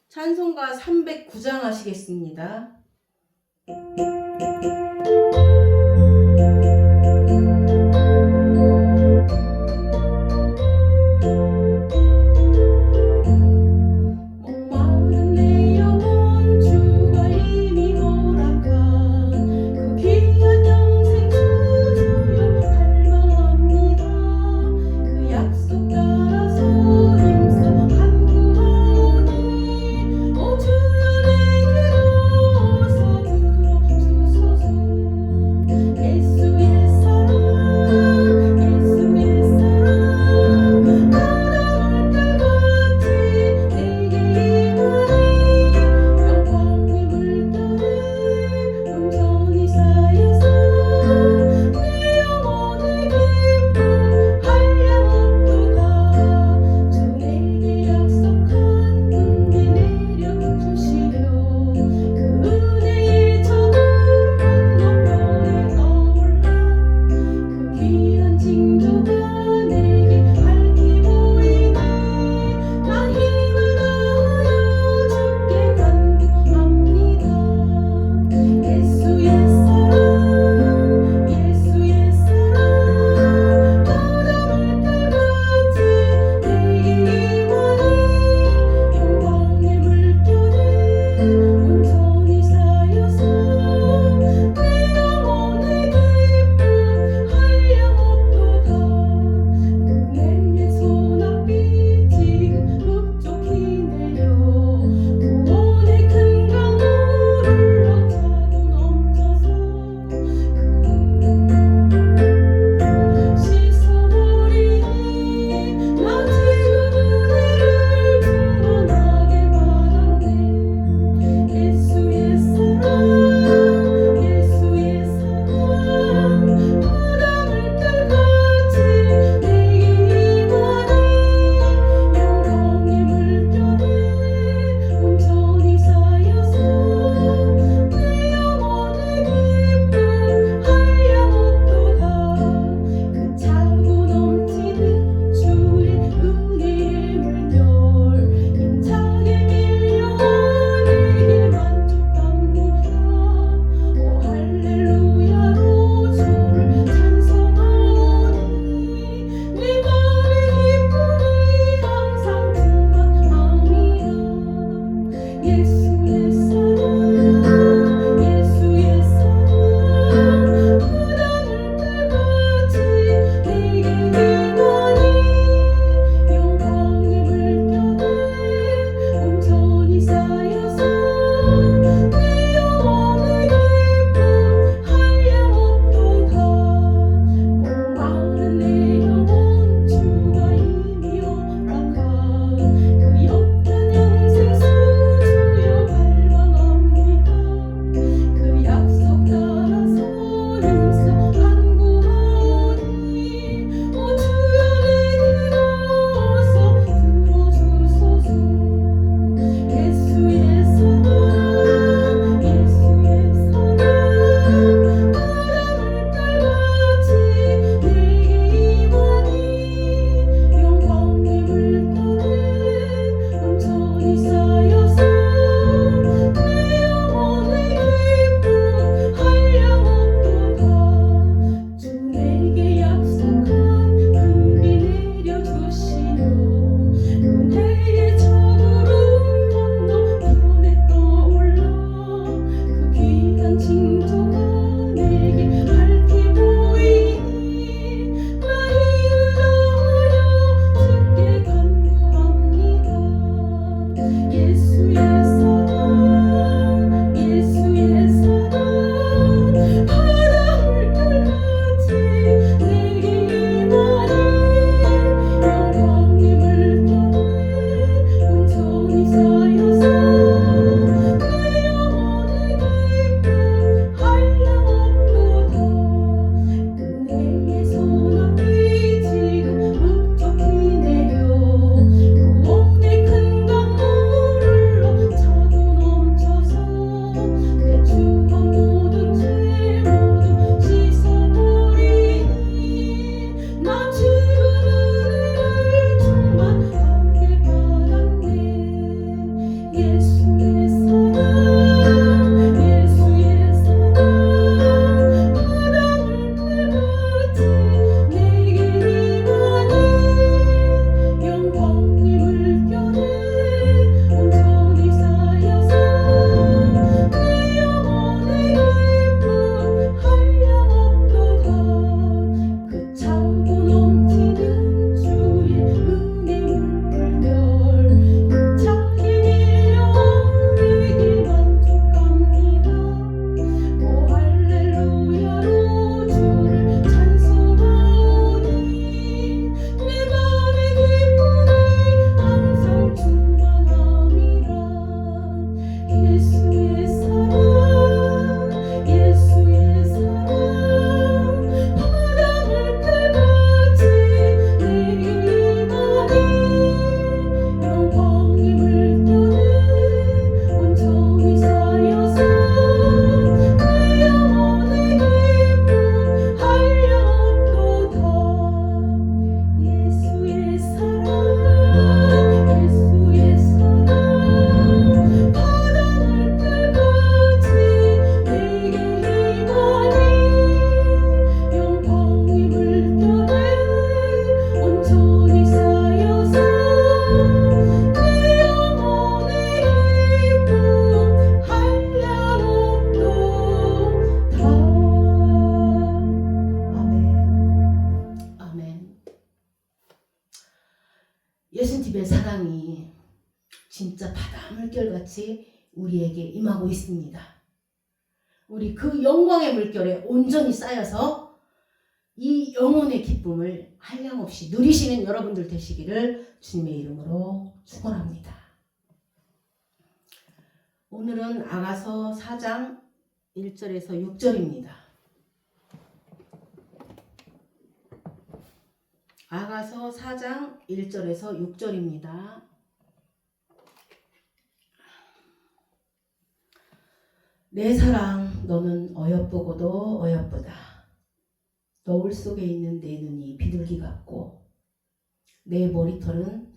찬송가 309장 하시겠습니다. 목마른 내 영혼 주가 이미 허락한 그 귀한 영생 주주여 갈망합니다. 그 약속 따라서 힘써 간구하오니 오 주여 내게로 오서 들어주옵소서. 진짜 바다 물결같이 우리에게 임하고 있습니다. 우리 그 영광의 물결에 온전히 쌓여서 이 영혼의 기쁨을 한량없이 누리시는 여러분들 되시기를 주님의 이름으로 축원합니다. 오늘은 아가서 4장 1절에서 6절입니다. 아가서 4장 1절에서 6절입니다. 내 사랑 너는 어여쁘고도 어여쁘다. 너울 속에 있는 내 눈이 비둘기 같고 내 머리털은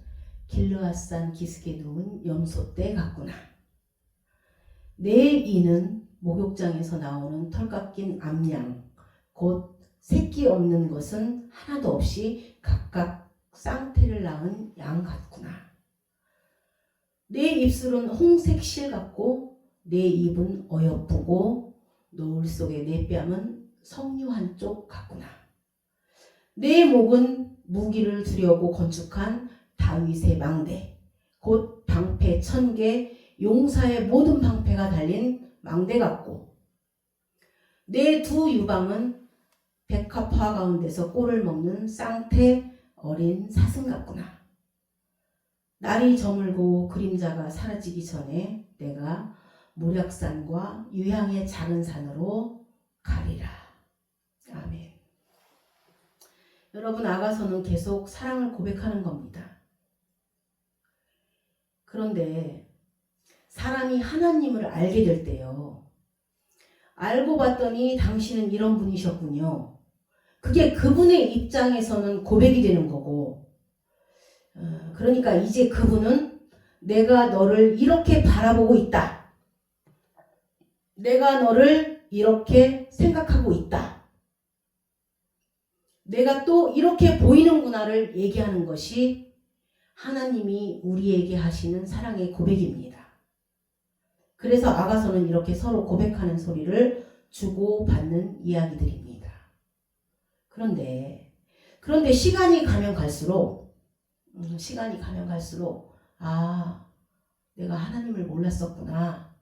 길르앗산 기슭에 누운 염소떼 같구나. 내 이는 목욕장에서 나오는 털 깎인 암양 곧 새끼 없는 것은 하나도 없이 각각 쌍태를 낳은 양 같구나. 내 입술은 홍색 실 같고 내 입은 어여쁘고 노을 속의 내 뺨은 석류 한쪽 같구나. 내 목은 무기를 두려고 건축한 다윗의 망대 곧 방패 1000개 용사의 모든 방패가 달린 망대 같고 내 두 유방은 백합화 가운데서 꼴을 먹는 쌍태 어린 사슴 같구나. 날이 저물고 그림자가 사라지기 전에 내가 모략산과 유향의 작은 산으로 가리라. 아멘. 여러분, 아가서는 계속 사랑을 고백하는 겁니다. 그런데 사람이 하나님을 알게 될 때요, 알고 봤더니 당신은 이런 분이셨군요. 그게 그분의 입장에서는 고백이 되는 거고, 그러니까 이제 그분은 내가 너를 이렇게 바라보고 있다. 내가 너를 이렇게 생각하고 있다. 내가 또 이렇게 보이는구나를 얘기하는 것이 하나님이 우리에게 하시는 사랑의 고백입니다. 그래서 아가서는 이렇게 서로 고백하는 소리를 주고받는 이야기들입니다. 그런데 시간이 가면 갈수록 내가 하나님을 몰랐었구나.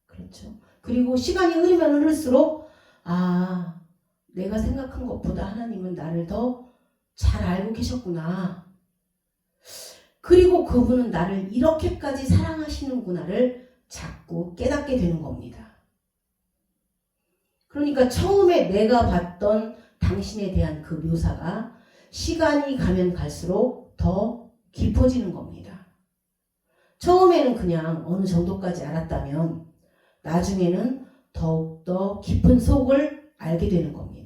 그렇죠. 그리고 시간이 흐르면 흐를수록 내가 생각한 것보다 하나님은 나를 더 잘 알고 계셨구나. 그리고 그분은 나를 이렇게까지 사랑하시는구나를 자꾸 깨닫게 되는 겁니다. 그러니까 처음에 내가 봤던 당신에 대한 그 묘사가 시간이 가면 갈수록 더 깊어지는 겁니다. 처음에는 그냥 어느 정도까지 알았다면 나중에는 더욱더 깊은 속을 알게 되는 겁니다.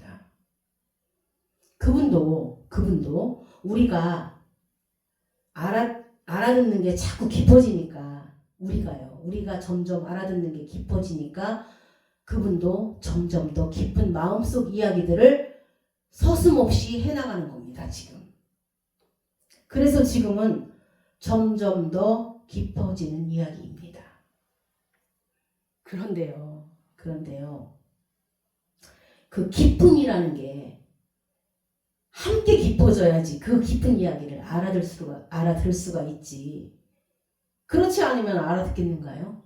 그분도 우리가 알아듣는 게 자꾸 깊어지니까 우리가 점점 알아듣는 게 깊어지니까 그분도 점점 더 깊은 마음속 이야기들을 서슴없이 해나가는 겁니다. 지금. 그래서 지금은 점점 더 깊어지는 이야기입니다. 그런데요. 그 기쁨이라는 게 함께 깊어져야지 그 깊은 이야기를 알아들 수가 있지. 그렇지 않으면 알아듣겠는가요?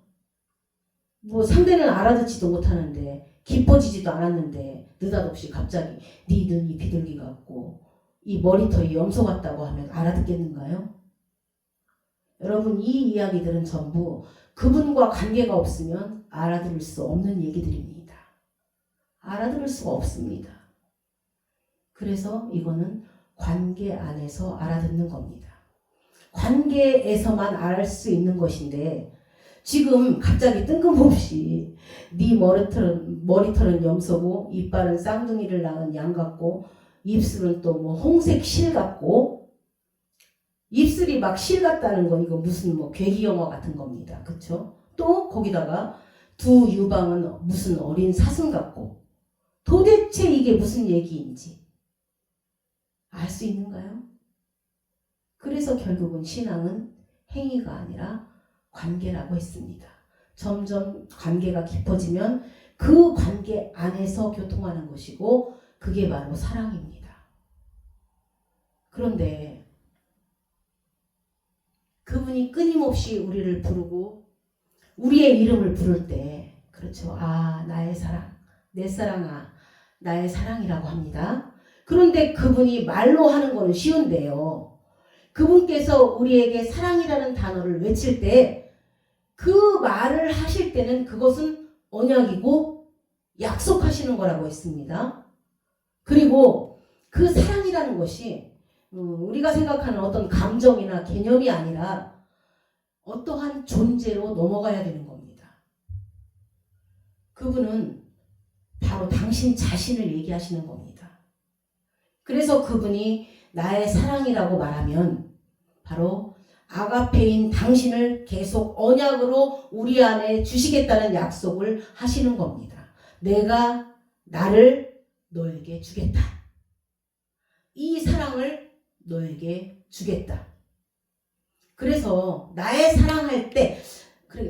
상대는 알아듣지도 못하는데 깊어지지도 않았는데 느닷없이 갑자기 네 눈이 비둘기 같고 이 머리털이 염소 같다고 하면 알아듣겠는가요? 여러분, 이 이야기들은 전부 그분과 관계가 없으면 알아들을 수 없는 얘기들입니다. 알아들을 수가 없습니다. 그래서 이거는 관계 안에서 알아듣는 겁니다. 관계에서만 알 수 있는 것인데 지금 갑자기 뜬금없이 네 머리털은 염소고 이빨은 쌍둥이를 낳은 양 같고 입술은 또 홍색 실 같고 입술이 막 실 같다는 건 이거 무슨 괴기 영화 같은 겁니다. 그쵸? 또 거기다가 두 유방은 무슨 어린 사슴 같고 도대체 이게 무슨 얘기인지 알 수 있는가요? 그래서 결국은 신앙은 행위가 아니라 관계라고 했습니다. 점점 관계가 깊어지면 그 관계 안에서 교통하는 것이고 그게 바로 사랑입니다. 그런데 그 그분이 끊임없이 우리를 부르고 우리의 이름을 부를 때 그렇죠. 아, 나의 사랑, 내 사랑아, 나의 사랑이라고 합니다. 그런데 그분이 말로 하는 거는 쉬운데요. 그분께서 우리에게 사랑이라는 단어를 외칠 때 그 말을 하실 때는 그것은 언약이고 약속하시는 거라고 했습니다. 그리고 그 사랑이라는 것이 우리가 생각하는 어떤 감정이나 개념이 아니라 어떠한 존재로 넘어가야 되는 겁니다. 그분은 바로 당신 자신을 얘기하시는 겁니다. 그래서 그분이 나의 사랑이라고 말하면 바로 아가페인 당신을 계속 언약으로 우리 안에 주시겠다는 약속을 하시는 겁니다. 내가 나를 너에게 주겠다. 이 사랑을 너에게 주겠다. 그래서 나의 사랑할 때,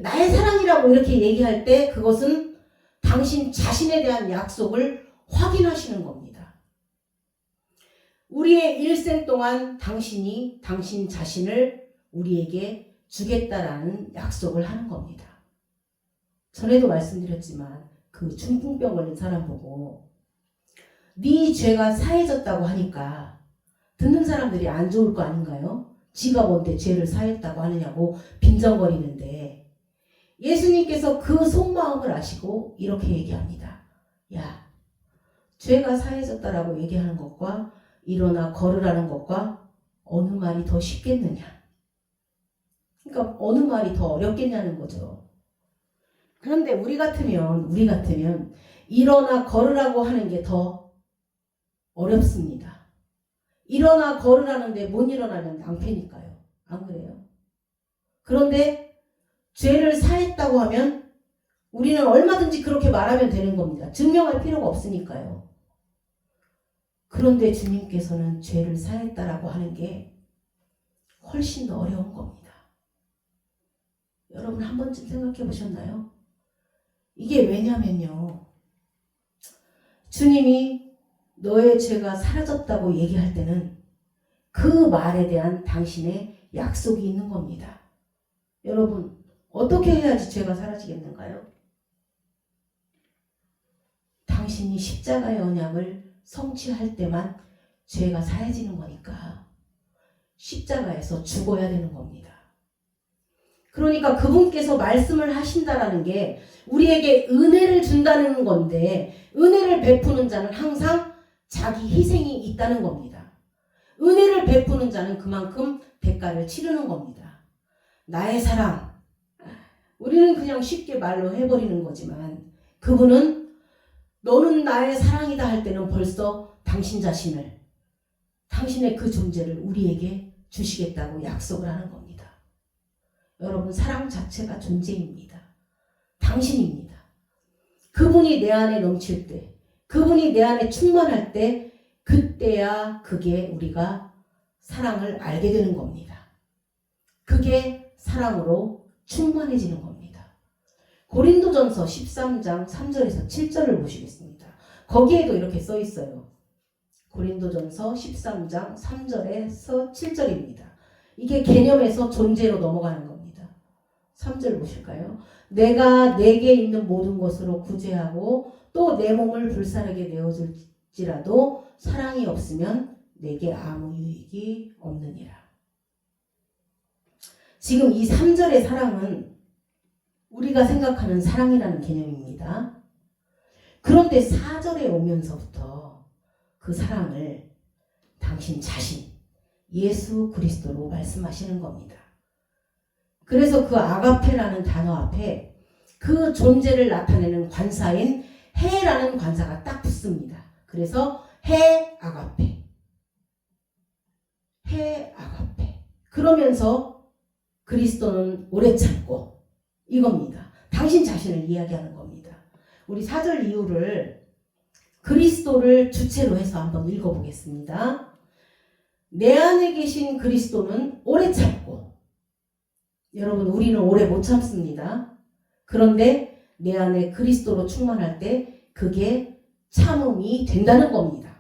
나의 사랑이라고 이렇게 얘기할 때 그것은 당신 자신에 대한 약속을 확인하시는 겁니다. 우리의 일생 동안 당신이 당신 자신을 우리에게 주겠다라는 약속을 하는 겁니다. 전에도 말씀드렸지만 그 중풍병 걸린 사람 보고 네 죄가 사해졌다고 하니까 듣는 사람들이 안 좋을 거 아닌가요? 지가 뭔데 죄를 사했다고 하느냐고 빈정거리는데 예수님께서 그 속마음을 아시고 이렇게 얘기합니다. 야, 죄가 사해졌다라고 얘기하는 것과 일어나 걸으라는 것과 어느 말이 더 쉽겠느냐? 그러니까 어느 말이 더 어렵겠냐는 거죠. 그런데 우리 같으면 일어나 걸으라고 하는 게 더 어렵습니다. 일어나 걸으라는데 못 일어나면 낭패니까요. 안 그래요? 그런데 죄를 사했다고 하면 우리는 얼마든지 그렇게 말하면 되는 겁니다. 증명할 필요가 없으니까요. 그런데 주님께서는 죄를 사했다라고 하는 게 훨씬 더 어려운 겁니다. 여러분 한 번쯤 생각해 보셨나요? 이게 왜냐면요. 주님이 너의 죄가 사라졌다고 얘기할 때는 그 말에 대한 당신의 약속이 있는 겁니다. 여러분 어떻게 해야지 죄가 사라지겠는가요? 당신이 십자가의 언약을 성취할 때만 죄가 사해지는 거니까 십자가에서 죽어야 되는 겁니다. 그러니까 그분께서 말씀을 하신다라는 게 우리에게 은혜를 준다는 건데 은혜를 베푸는 자는 항상 자기 희생이 있다는 겁니다. 은혜를 베푸는 자는 그만큼 대가를 치르는 겁니다. 나의 사랑, 우리는 그냥 쉽게 말로 해버리는 거지만 그분은 너는 나의 사랑이다 할 때는 벌써 당신 자신을, 당신의 그 존재를 우리에게 주시겠다고 약속을 하는 겁니다. 여러분 사랑 자체가 존재입니다. 당신입니다. 그분이 내 안에 넘칠 때, 그분이 내 안에 충만할 때 그때야 그게 우리가 사랑을 알게 되는 겁니다. 그게 사랑으로 충만해지는 겁니다. 고린도전서 13장 3절에서 7절을 보시겠습니다. 거기에도 이렇게 써 있어요. 고린도전서 13장 3절에서 7절입니다. 이게 개념에서 존재로 넘어가는 겁니다. 3절 보실까요? 내가 내게 있는 모든 것으로 구제하고 또 내 몸을 불사르게 내어줄지라도 사랑이 없으면 내게 아무 유익이 없느니라. 지금 이 3절의 사랑은 우리가 생각하는 사랑이라는 개념입니다. 그런데 4절에 오면서부터 그 사랑을 당신 자신, 예수 그리스도로 말씀하시는 겁니다. 그래서 그 아가페라는 단어 앞에 그 존재를 나타내는 관사인 해라는 관사가 딱 붙습니다. 그래서 해 아가페. 해 아가페. 그러면서 그리스도는 오래 참고 이겁니다. 당신 자신을 이야기하는 겁니다. 우리 4절 이유를 그리스도를 주체로 해서 한번 읽어보겠습니다. 내 안에 계신 그리스도는 오래 참고, 여러분 우리는 오래 못 참습니다. 그런데 내 안에 그리스도로 충만할 때 그게 참음이 된다는 겁니다.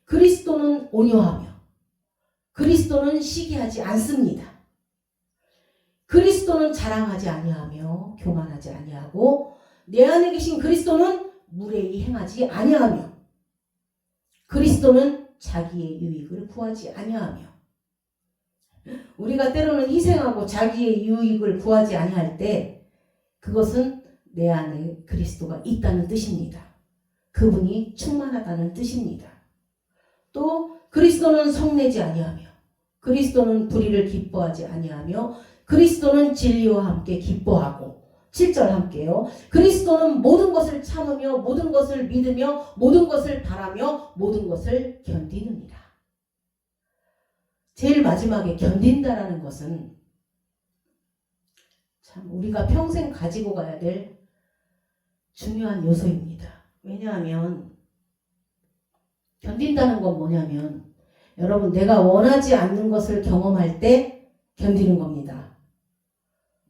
그리스도는 온유하며 그리스도는 시기하지 않습니다. 그리스도는 자랑하지 아니하며 교만하지 아니하고 내 안에 계신 그리스도는 무례히 행하지 아니하며 그리스도는 자기의 유익을 구하지 아니하며. 우리가 때로는 희생하고 자기의 유익을 구하지 아니할 때 그것은 내 안에 그리스도가 있다는 뜻입니다. 그분이 충만하다는 뜻입니다. 또 그리스도는 성내지 아니하며 그리스도는 불의를 기뻐하지 아니하며 그리스도는 진리와 함께 기뻐하고 7절 함께요. 그리스도는 모든 것을 참으며 모든 것을 믿으며 모든 것을 바라며 모든 것을 견디느니라. 제일 마지막에 견딘다라는 것은 참 우리가 평생 가지고 가야 될 중요한 요소입니다. 왜냐하면 견딘다는 건 뭐냐면 여러분 내가 원하지 않는 것을 경험할 때 견디는 겁니다.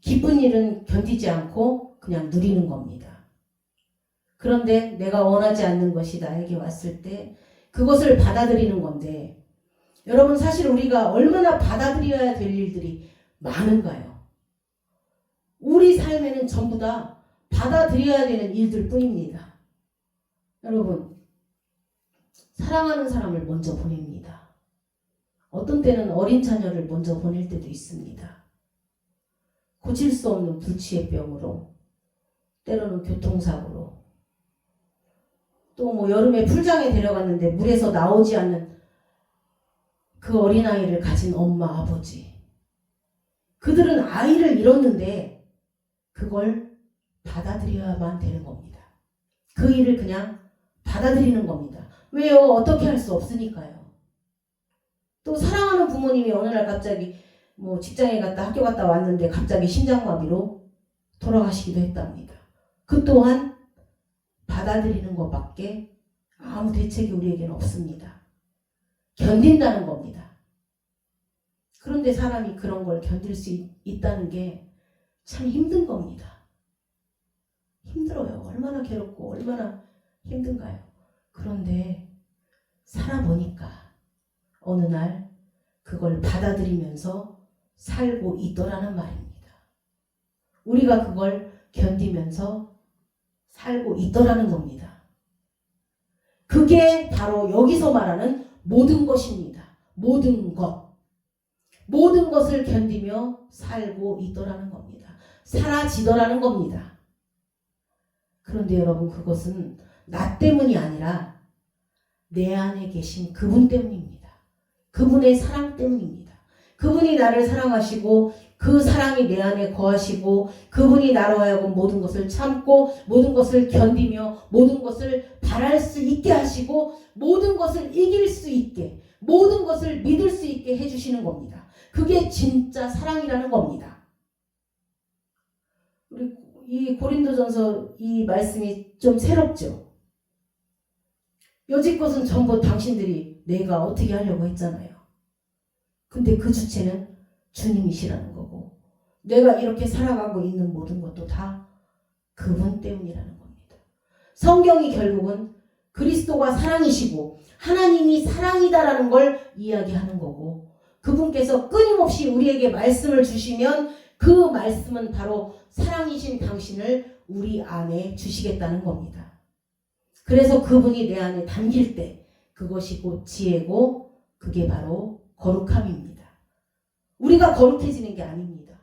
기쁜 일은 견디지 않고 그냥 누리는 겁니다. 그런데 내가 원하지 않는 것이 나에게 왔을 때 그것을 받아들이는 건데 여러분 사실 우리가 얼마나 받아들여야 될 일들이 많은가요? 우리 삶에는 전부 다 받아들여야 되는 일들 뿐입니다. 여러분 사랑하는 사람을 먼저 보냅니다. 어떤 때는 어린 자녀를 먼저 보낼 때도 있습니다. 고칠 수 없는 불치의 병으로 때로는 교통사고로 또 뭐 여름에 풀장에 데려갔는데 물에서 나오지 않는 그 어린아이를 가진 엄마 아버지 그들은 아이를 잃었는데 그걸 받아들여야만 되는 겁니다. 그 일을 그냥 받아들이는 겁니다. 왜요? 어떻게 할 수 없으니까요. 또 사랑하는 부모님이 어느 날 갑자기 뭐 직장에 갔다 학교 갔다 왔는데 갑자기 심장마비로 돌아가시기도 했답니다. 그 또한 받아들이는 것밖에 아무 대책이 우리에게는 없습니다. 견딘다는 겁니다. 그런데 사람이 그런 걸 견딜 수 있다는 게 참 힘든 겁니다. 힘들어요. 얼마나 괴롭고 얼마나 힘든가요. 그런데 살아보니까 어느 날 그걸 받아들이면서 살고 있더라는 말입니다. 우리가 그걸 견디면서 살고 있더라는 겁니다. 그게 바로 여기서 말하는 모든 것입니다. 모든 것. 모든 것을 견디며 살고 있더라는 겁니다. 사라지더라는 겁니다. 그런데 여러분 그것은 나 때문이 아니라 내 안에 계신 그분 때문입니다. 그분의 사랑 때문입니다. 그분이 나를 사랑하시고 그 사랑이 내 안에 거하시고 그분이 나로 하여금 모든 것을 참고 모든 것을 견디며 모든 것을 바랄 수 있게 하시고 모든 것을 이길 수 있게 모든 것을 믿을 수 있게 해주시는 겁니다. 그게 진짜 사랑이라는 겁니다. 우리 이 고린도전서 이 말씀이 좀 새롭죠. 여지껏은 전부 당신들이 내가 어떻게 하려고 했잖아요. 근데 그 주체는 주님이시라는 거고 내가 이렇게 살아가고 있는 모든 것도 다 그분 때문이라는 겁니다. 성경이 결국은 그리스도가 사랑이시고 하나님이 사랑이다라는 걸 이야기하는 거고 그분께서 끊임없이 우리에게 말씀을 주시면 그 말씀은 바로 사랑이신 당신을 우리 안에 주시겠다는 겁니다. 그래서 그분이 내 안에 담길 때 그것이 곧 지혜고 그게 바로 거룩함입니다. 우리가 거룩해지는 게 아닙니다.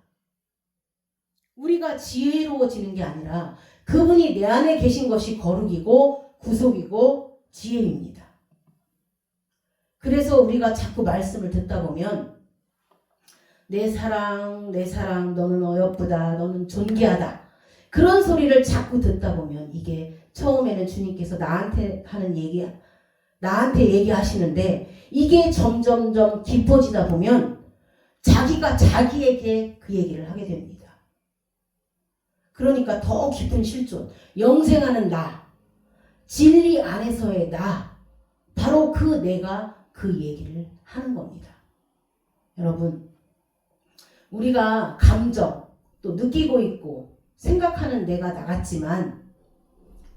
우리가 지혜로워지는 게 아니라 그분이 내 안에 계신 것이 거룩이고 구속이고 지혜입니다. 그래서 우리가 자꾸 말씀을 듣다 보면 내 사랑 너는 어여쁘다 너는 존귀하다 그런 소리를 자꾸 듣다 보면 이게 처음에는 주님께서 나한테 하는 얘기 나한테 얘기하시는데 이게 점점점 깊어지다 보면 자기가 자기에게 그 얘기를 하게 됩니다. 그러니까 더 깊은 실존 영생하는 나 진리 안에서의 나 바로 그 내가 그 얘기를 하는 겁니다. 여러분 우리가 감정 또 느끼고 있고 생각하는 내가 나같지만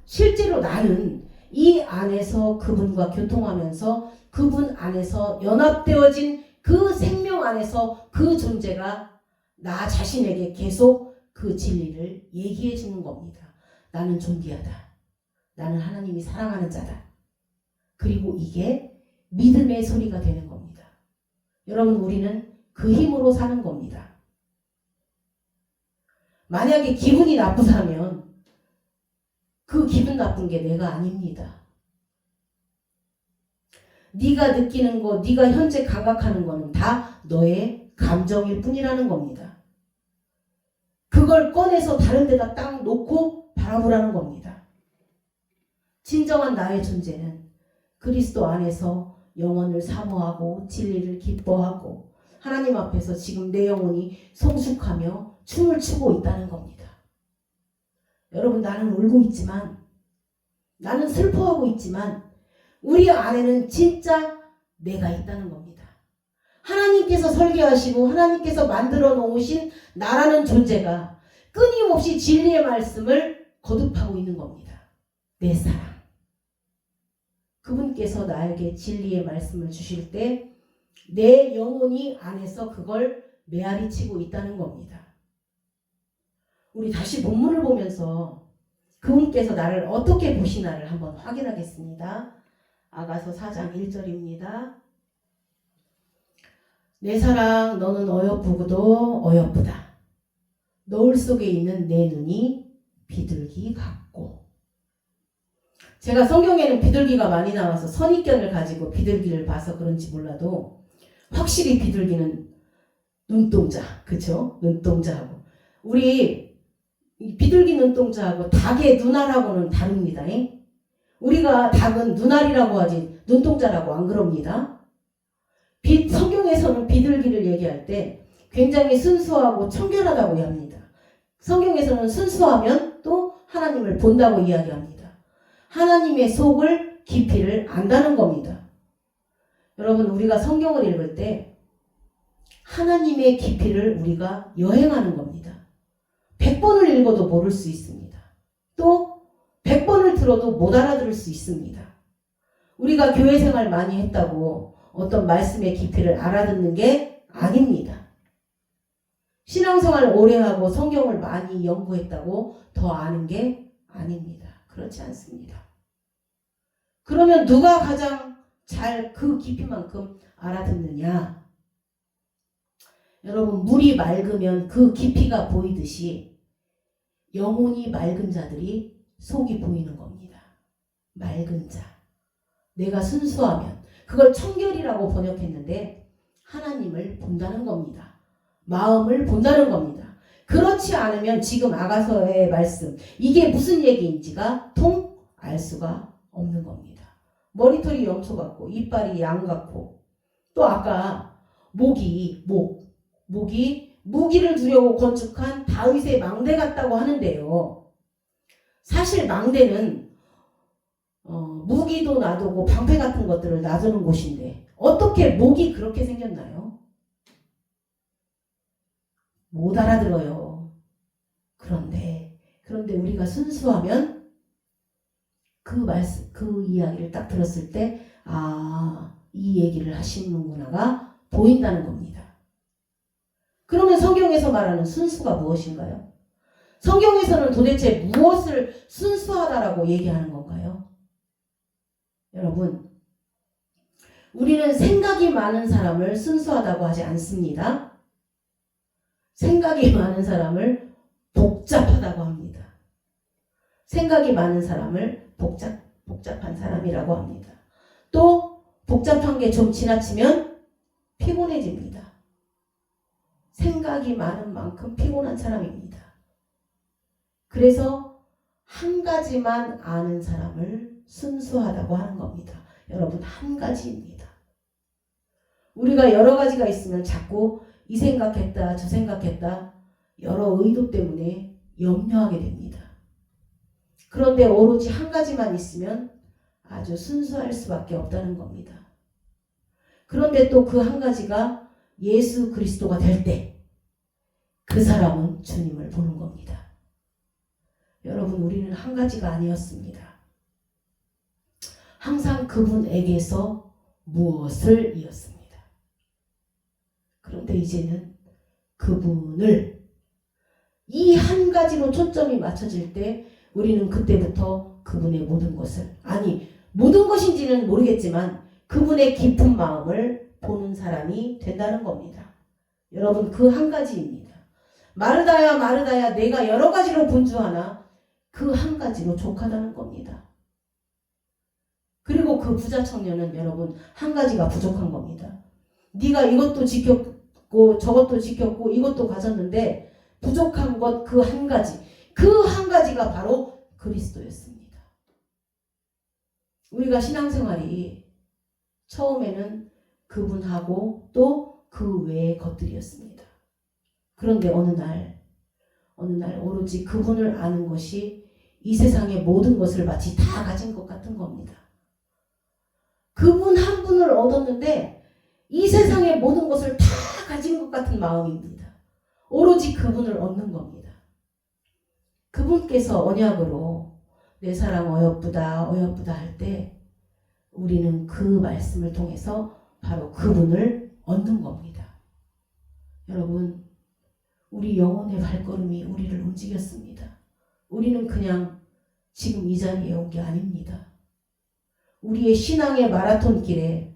실제로 나는 이 안에서 그분과 교통하면서 그분 안에서 연합되어진 그 생명 안에서 그 존재가 나 자신에게 계속 그 진리를 얘기해 주는 겁니다. 나는 존귀하다. 나는 하나님이 사랑하는 자다. 그리고 이게 믿음의 소리가 되는 겁니다. 여러분, 우리는 그 힘으로 사는 겁니다. 만약에 기분이 나쁘다면 그 기분 나쁜 게 내가 아닙니다. 네가 느끼는 거, 네가 현재 감각하는 거는 다 너의 감정일 뿐이라는 겁니다. 그걸 꺼내서 다른 데다 딱 놓고 바라보라는 겁니다. 진정한 나의 존재는 그리스도 안에서 영혼을 사모하고 진리를 기뻐하고 하나님 앞에서 지금 내 영혼이 성숙하며 춤을 추고 있다는 겁니다. 여러분, 나는 울고 있지만, 나는 슬퍼하고 있지만 우리 안에는 진짜 내가 있다는 겁니다. 하나님께서 설계하시고 하나님께서 만들어 놓으신 나라는 존재가 끊임없이 진리의 말씀을 거듭하고 있는 겁니다. 내 사랑. 그분께서 나에게 진리의 말씀을 주실 때 내 영혼이 안에서 그걸 메아리 치고 있다는 겁니다. 우리 다시 본문을 보면서 그분께서 나를 어떻게 보시나를 한번 확인하겠습니다. 아가서 4장 1절입니다. 내 사랑, 너는 어여쁘고도 어여쁘다. 노을 속에 있는 내 눈이 비둘기 같고. 제가 성경에는 비둘기가 많이 나와서 선입견을 가지고 비둘기를 봐서 그런지 몰라도 확실히 비둘기는 눈동자, 그쵸? 눈동자하고 우리 비둘기 눈동자하고 닭의 눈알하고는 다릅니다. 우리가 닭은 눈알이라고 하지 눈동자라고 안 그럽니다. 성경에서는 비둘기를 얘기할 때 굉장히 순수하고 청결하다고 합니다. 성경에서는 순수하면 또 하나님을 본다고 이야기합니다. 하나님의 속을 깊이를 안다는 겁니다. 여러분, 우리가 성경을 읽을 때 하나님의 깊이를 우리가 여행하는 겁니다. 100번을 읽어도 모를 수 있습니다. 또 100번을 들어도 못 알아들을 수 있습니다. 우리가 교회 생활 많이 했다고 어떤 말씀의 깊이를 알아듣는 게 아닙니다. 신앙생활 오래 하고 성경을 많이 연구했다고 더 아는 게 아닙니다. 그렇지 않습니다. 그러면 누가 가장 잘 그 깊이만큼 알아듣느냐? 여러분, 물이 맑으면 그 깊이가 보이듯이 영혼이 맑은 자들이 속이 보이는 겁니다. 맑은 자. 내가 순수하면 그걸 청결이라고 번역했는데 하나님을 본다는 겁니다. 마음을 본다는 겁니다. 그렇지 않으면 지금 아가서의 말씀, 이게 무슨 얘기인지가 통 알 수가 없는 겁니다. 머리털이 염소 같고 이빨이 양 같고 또 아까 목이 무기를 두려고 건축한 다윗의 망대 같다고 하는데요. 사실 망대는 무기도 놔두고 방패 같은 것들을 놔두는 곳인데 어떻게 목이 그렇게 생겼나요? 못 알아들어요. 그런데 우리가 순수하면 그 이야기를 딱 들었을 때 이 얘기를 하시는구나가 보인다는 겁니다. 그러면 성경에서 말하는 순수가 무엇인가요? 성경에서는 도대체 무엇을 순수하다라고 얘기하는 건가요? 여러분, 우리는 생각이 많은 사람을 순수하다고 하지 않습니다. 생각이 많은 사람을 복잡하다고 합니다. 생각이 많은 사람을 복잡한 사람이라고 합니다. 또 복잡한 게 좀 지나치면 피곤해집니다. 생각이 많은 만큼 피곤한 사람입니다. 그래서 한 가지만 아는 사람을 순수하다고 하는 겁니다. 여러분, 한 가지입니다. 우리가 여러 가지가 있으면 자꾸 이 생각했다, 저 생각했다, 여러 의도 때문에 염려하게 됩니다. 그런데 오로지 한 가지만 있으면 아주 순수할 수밖에 없다는 겁니다. 그런데 또 그 한 가지가 예수 그리스도가 될 때 그 사람은 주님을 보는 겁니다. 여러분, 우리는 한 가지가 아니었습니다. 항상 그분에게서 무엇을 이었습니다. 그런데 이제는 그분을 이 한 가지로 초점이 맞춰질 때 우리는 그때부터 그분의 모든 것을, 아니 모든 것인지는 모르겠지만 그분의 깊은 마음을 보는 사람이 된다는 겁니다. 여러분, 그 한 가지입니다. 마르다야 마르다야 내가 여러 가지로 분주하나 그 한 가지로 족하다는 겁니다. 그리고 그 부자 청년은 여러분 한 가지가 부족한 겁니다. 네가 이것도 지켰고 저것도 지켰고 이것도 가졌는데 부족한 것 그 한 가지, 그 한 가지가 바로 그리스도였습니다. 우리가 신앙생활이 처음에는 그분하고 또 그 외의 것들이었습니다. 그런데 어느 날 오로지 그분을 아는 것이 이 세상의 모든 것을 마치 다 가진 것 같은 겁니다. 그분 한 분을 얻었는데 이 세상의 모든 것을 다 가진 것 같은 마음입니다. 오로지 그분을 얻는 겁니다. 그분께서 언약으로 내 사랑 어여쁘다 어여쁘다 할 때 우리는 그 말씀을 통해서 바로 그분을 얻는 겁니다. 여러분, 우리 영혼의 발걸음이 우리를 움직였습니다. 우리는 그냥 지금 이 자리에 온 게 아닙니다. 우리의 신앙의 마라톤 길에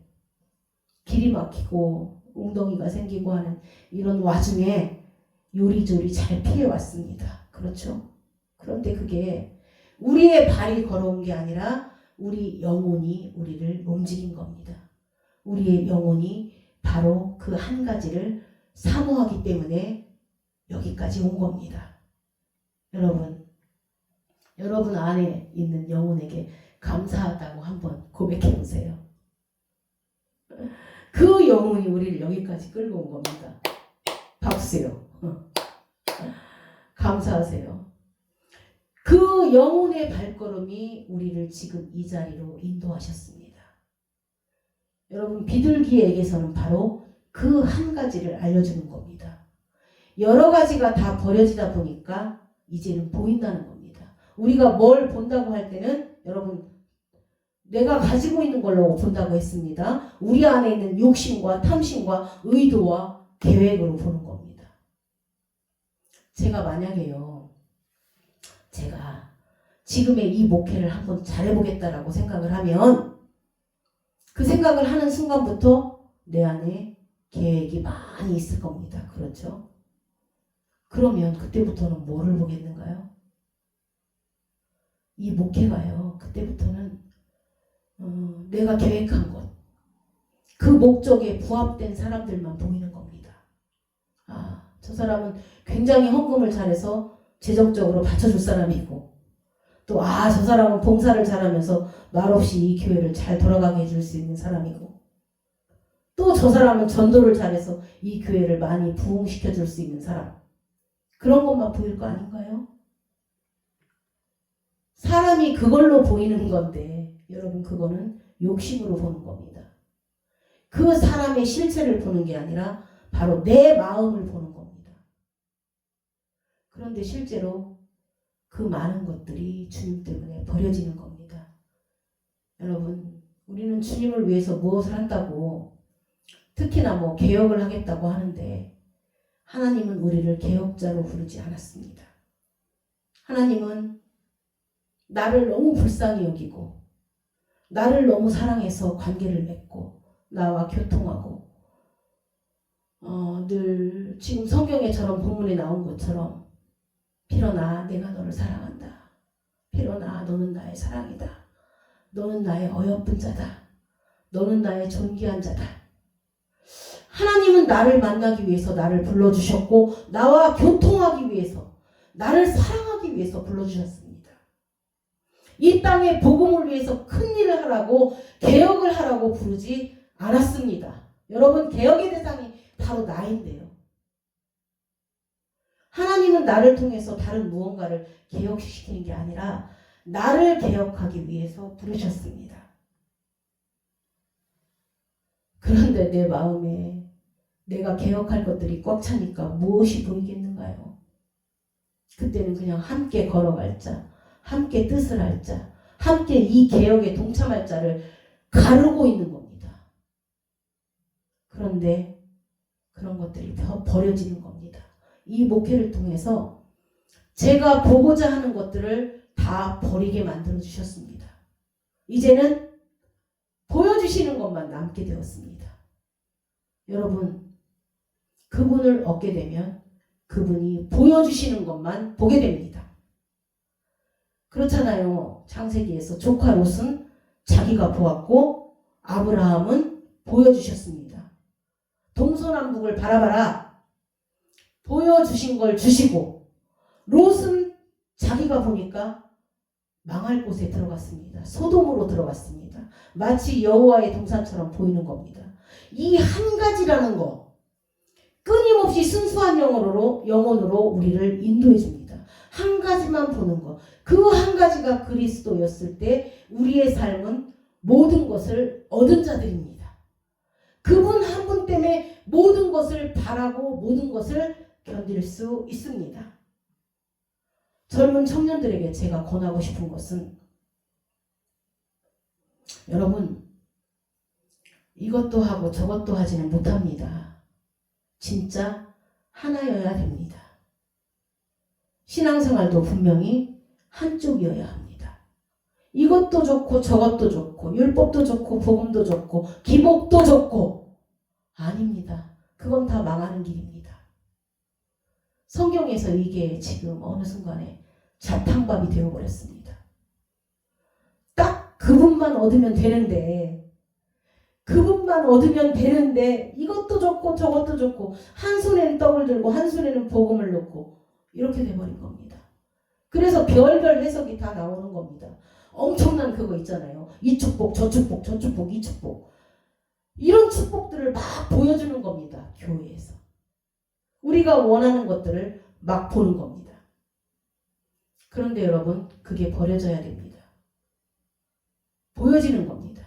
길이 막히고 웅덩이가 생기고 하는 이런 와중에 요리조리 잘 피해왔습니다. 그렇죠? 그런데 그게 우리의 발이 걸어온 게 아니라 우리 영혼이 우리를 움직인 겁니다. 우리의 영혼이 바로 그 한 가지를 사모하기 때문에 여기까지 온 겁니다. 여러분 안에 있는 영혼에게 감사하다고 한번 고백해 보세요. 그 영혼이 우리를 여기까지 끌고 온 겁니다. 박수요. 감사하세요. 그 영혼의 발걸음이 우리를 지금 이 자리로 인도하셨습니다. 여러분, 비둘기에게서는 바로 그 한 가지를 알려주는 겁니다. 여러 가지가 다 버려지다 보니까 이제는 보인다는 겁니다. 우리가 뭘 본다고 할 때는 여러분, 내가 가지고 있는 걸로 본다고 했습니다. 우리 안에 있는 욕심과 탐심과 의도와 계획으로 보는 겁니다. 제가 만약에요, 제가 지금의 이 목회를 한번 잘해보겠다라고 생각을 하면 그 생각을 하는 순간부터 내 안에 계획이 많이 있을 겁니다. 그렇죠? 그러면 그때부터는 뭐를 보겠는가요? 이 목회가요, 그때부터는 내가 계획한 것, 그 목적에 부합된 사람들만 보이는 겁니다. 아, 저 사람은 굉장히 헌금을 잘해서 재정적으로 받쳐줄 사람이고, 또 저 사람은 봉사를 잘하면서 말없이 이 교회를 잘 돌아가게 해줄 수 있는 사람이고, 또 저 사람은 전도를 잘해서 이 교회를 많이 부흥시켜줄 수 있는 사람. 그런 것만 보일 거 아닌가요? 사람이 그걸로 보이는 건데 여러분, 그거는 욕심으로 보는 겁니다. 그 사람의 실체를 보는 게 아니라 바로 내 마음을 보는 겁니다. 그런데 실제로 그 많은 것들이 주님 때문에 버려지는 겁니다. 여러분, 우리는 주님을 위해서 무엇을 한다고, 특히나 뭐 개혁을 하겠다고 하는데 하나님은 우리를 개혁자로 부르지 않았습니다. 하나님은 나를 너무 불쌍히 여기고 나를 너무 사랑해서 관계를 맺고 나와 교통하고, 늘 지금 성경에처럼 본문에 나온 것처럼 피로나 내가 너를 사랑한다. 피로나 너는 나의 사랑이다. 너는 나의 어여쁜 자다. 너는 나의 존귀한 자다. 하나님은 나를 만나기 위해서 나를 불러주셨고 나와 교통하기 위해서, 나를 사랑하기 위해서 불러주셨습니다. 이 땅에 복음을 위해서 큰 일을 하라고, 개혁을 하라고 부르지 않았습니다. 여러분, 개혁의 대상이 바로 나인데요. 하나님은 나를 통해서 다른 무언가를 개혁시키는 게 아니라 나를 개혁하기 위해서 부르셨습니다. 그런데 내 마음에 내가 개혁할 것들이 꽉 차니까 무엇이 보이겠는가요? 그때는 그냥 함께 걸어갈 자, 함께 뜻을 할 자, 함께 이 개혁에 동참할 자를 가르고 있는 겁니다. 그런데 그런 것들이 버려지는 겁니다. 이 목회를 통해서 제가 보고자 하는 것들을 다 버리게 만들어 주셨습니다. 이제는 보여주시는 것만 남게 되었습니다. 여러분, 그분을 얻게 되면 그분이 보여주시는 것만 보게 됩니다. 그렇잖아요. 창세기에서 조카 롯은 자기가 보았고 아브라함은 보여주셨습니다. 동서남북을 바라봐라. 보여주신 걸 주시고 롯은 자기가 보니까 망할 곳에 들어갔습니다. 소돔으로 들어갔습니다. 마치 여호와의 동산처럼 보이는 겁니다. 이 한 가지라는 거 끊임없이 순수한 영혼으로 우리를 인도해 줍니다. 한 가지만 보는 거. 그 한 가지가 그리스도였을 때 우리의 삶은 모든 것을 얻은 자들입니다. 그분 한 분 때문에 모든 것을 바라고 모든 것을 견딜 수 있습니다. 젊은 청년들에게 제가 권하고 싶은 것은 여러분 이것도 하고 저것도 하지는 못합니다. 진짜 하나여야 됩니다. 신앙생활도 분명히 한쪽이어야 합니다. 이것도 좋고 저것도 좋고 율법도 좋고 복음도 좋고 기복도 좋고 아닙니다. 그건 다 망하는 길입니다. 성경에서 이게 지금 어느 순간에 자탕밥이 되어버렸습니다. 딱 그분만 얻으면 되는데 이것도 좋고 저것도 좋고 한 손에는 떡을 들고 한 손에는 복음을 놓고 이렇게 돼버린 겁니다. 그래서 별별 해석이 다 나오는 겁니다. 엄청난 그거 있잖아요. 이 축복 저 축복 저 축복 이 축복 이런 축복들을 막 보여주는 겁니다. 교회에서. 우리가 원하는 것들을 막 보는 겁니다. 그런데 여러분 그게 버려져야 됩니다. 보여지는 겁니다.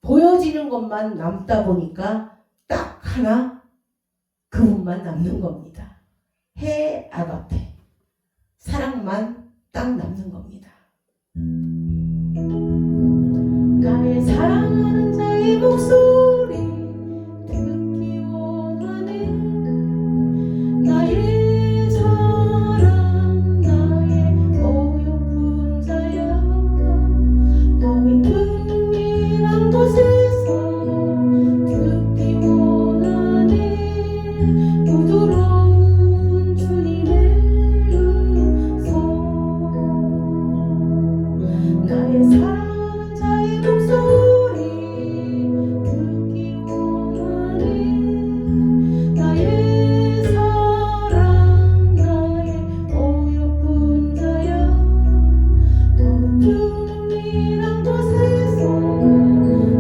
보여지는 것만 남다 보니까 딱 하나 그분만 남는 겁니다. 해 아가페 사랑만 딱 남는 겁니다. 나의 사랑하는 자의 목소리 듣기 원하네. 나의 사랑 나의 어여쁜 자야. 밤이 틈이란 곳에서 듣기 원하네. 부드러운 주님의 음성. 나의 사랑하는 자의 목소리 듣기 원하네. 나의 사랑 나의 어여쁜 자야. 틈이란 곳에서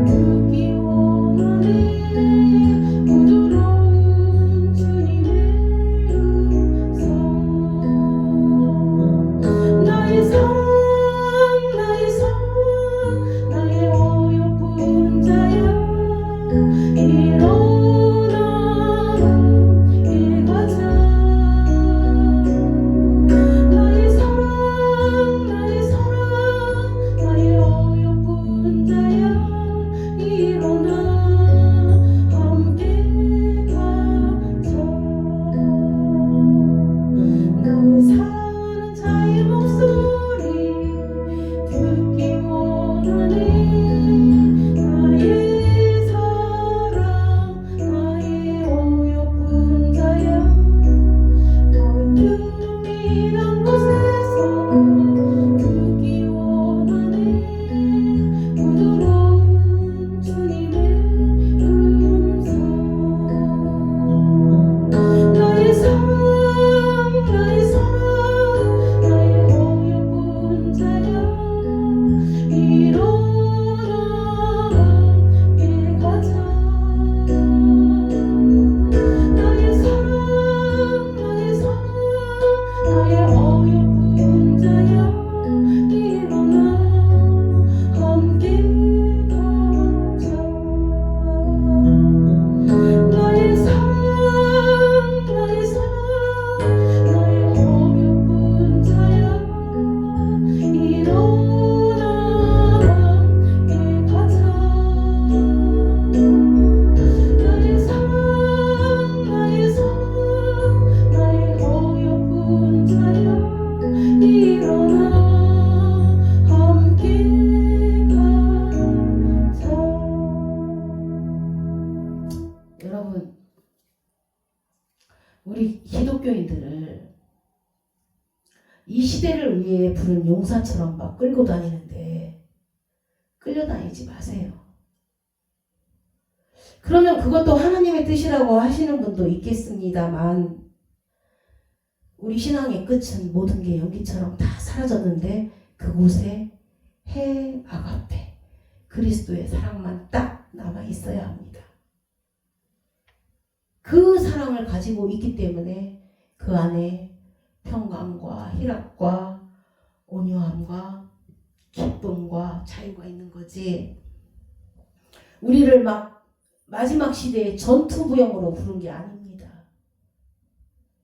듣기 원하네. 부드러운 주님의 음성. 나의 사랑 나의 어여쁜 자야. 일어나 일가자. 나의 사랑 나의 어여쁜 자야. 일어나 함께 가자. 나의 사랑하는 자의 목소리 듣기 원하네. 나의 사랑 나의 어여쁜 자야. 틈이란 곳에서 듣기 원하네. 부드러운 주님의 음성. 나의 사랑 나의 어여쁜 자야. 일어나 함께 가자. 나의 사랑 나의 어여쁜 자야. 일어나 함께 가자. 나의 사랑 나의 어여쁜 자야. 일어나 함께 가자. 나의 사랑 이 시대를 위해 부른 용사처럼 막 끌고 다니는데 끌려다니지 마세요. 그러면 그것도 하나님의 뜻이라고 하시는 분도 있겠습니다만 우리 신앙의 끝은 모든 게 연기처럼 다 사라졌는데 그곳에 해 아가페 그리스도의 사랑만 딱 남아 있어야 합니다. 그 사랑을 가지고 있기 때문에 그 안에 평강과 희락과 온유함과 기쁨과 자유가 있는 거지. 우리를 막 마지막 시대의 전투부형으로 부른 게 아닙니다.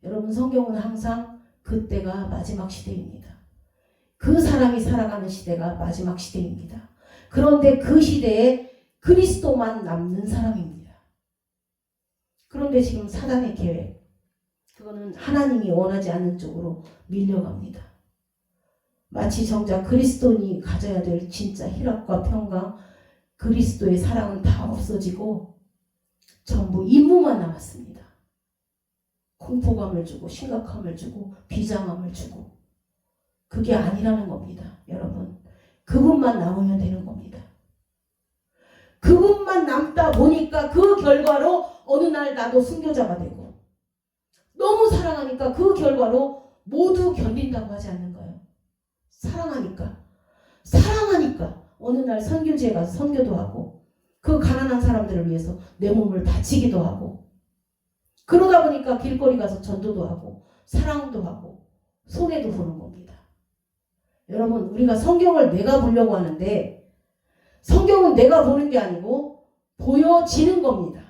여러분 성경은 항상 그때가 마지막 시대입니다. 그 사람이 살아가는 시대가 마지막 시대입니다. 그런데 그 시대에 그리스도만 남는 사람입니다. 그런데 지금 사단의 계획, 그거는 하나님이 원하지 않는 쪽으로 밀려갑니다. 마치 정작 그리스도인이 가져야 될 진짜 희락과 평강, 그리스도의 사랑은 다 없어지고 전부 임무만 남았습니다. 공포감을 주고 심각함을 주고 비장함을 주고 그게 아니라는 겁니다. 여러분 그분만 남으면 되는 겁니다. 그분만 남다 보니까 그 결과로 어느 날 나도 순교자가 되고 너무 사랑하니까 그 결과로 모두 견딘다고 하지 않는가요? 사랑하니까 어느 날 선교지에 가서 선교도 하고 그 가난한 사람들을 위해서 내 몸을 바치기도 하고 그러다 보니까 길거리 가서 전도도 하고 사랑도 하고 손해도 보는 겁니다. 여러분 우리가 성경을 내가 보려고 하는데 성경은 내가 보는 게 아니고 보여지는 겁니다.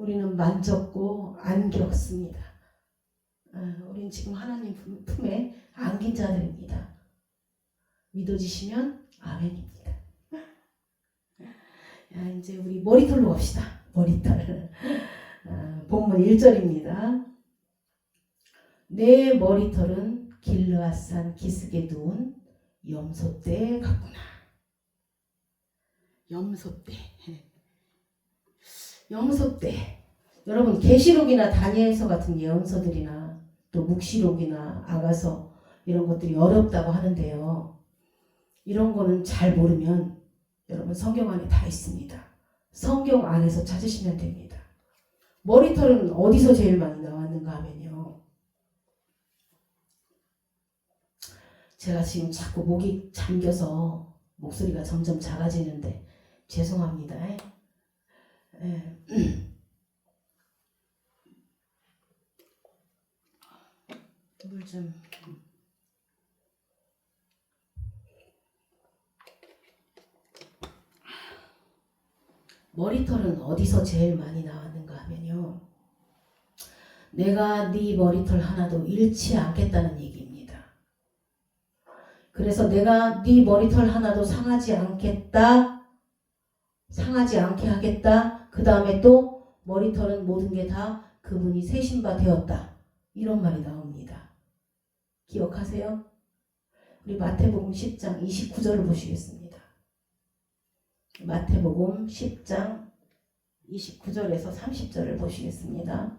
우리는 만졌고 안겼습니다. 우린 지금 하나님 품에 안긴 자들입니다. 믿어지시면 아멘입니다. 이제 우리 머리털로 갑시다. 머리털. 본문 1절입니다. 내 머리털은 길르앗산 기슭에 두은 염소떼 같구나. 염소떼. 염소떼. 여러분 계시록이나 다니엘서 같은 예언서들이나 또 묵시록이나 아가서 이런 것들이 어렵다고 하는데요. 이런 거는 잘 모르면 여러분 성경 안에 다 있습니다. 성경 안에서 찾으시면 됩니다. 머리털은 어디서 제일 많이 나왔는가 하면요. 제가 지금 자꾸 목이 잠겨서 목소리가 점점 작아지는데 죄송합니다. 물 좀. 머리털은 어디서 제일 많이 나왔는가 하면요. 내가 네 머리털 하나도 잃지 않겠다는 얘기입니다. 그래서 내가 네 머리털 하나도 상하지 않겠다. 상하지 않게 하겠다. 그 다음에 또 머리털은 모든 게 다 그분이 세신 바 되었다. 이런 말이 나옵니다. 기억하세요? 우리 마태복음 10장 29절을 보시겠습니다. 마태복음 10장 29절에서 30절을 보시겠습니다.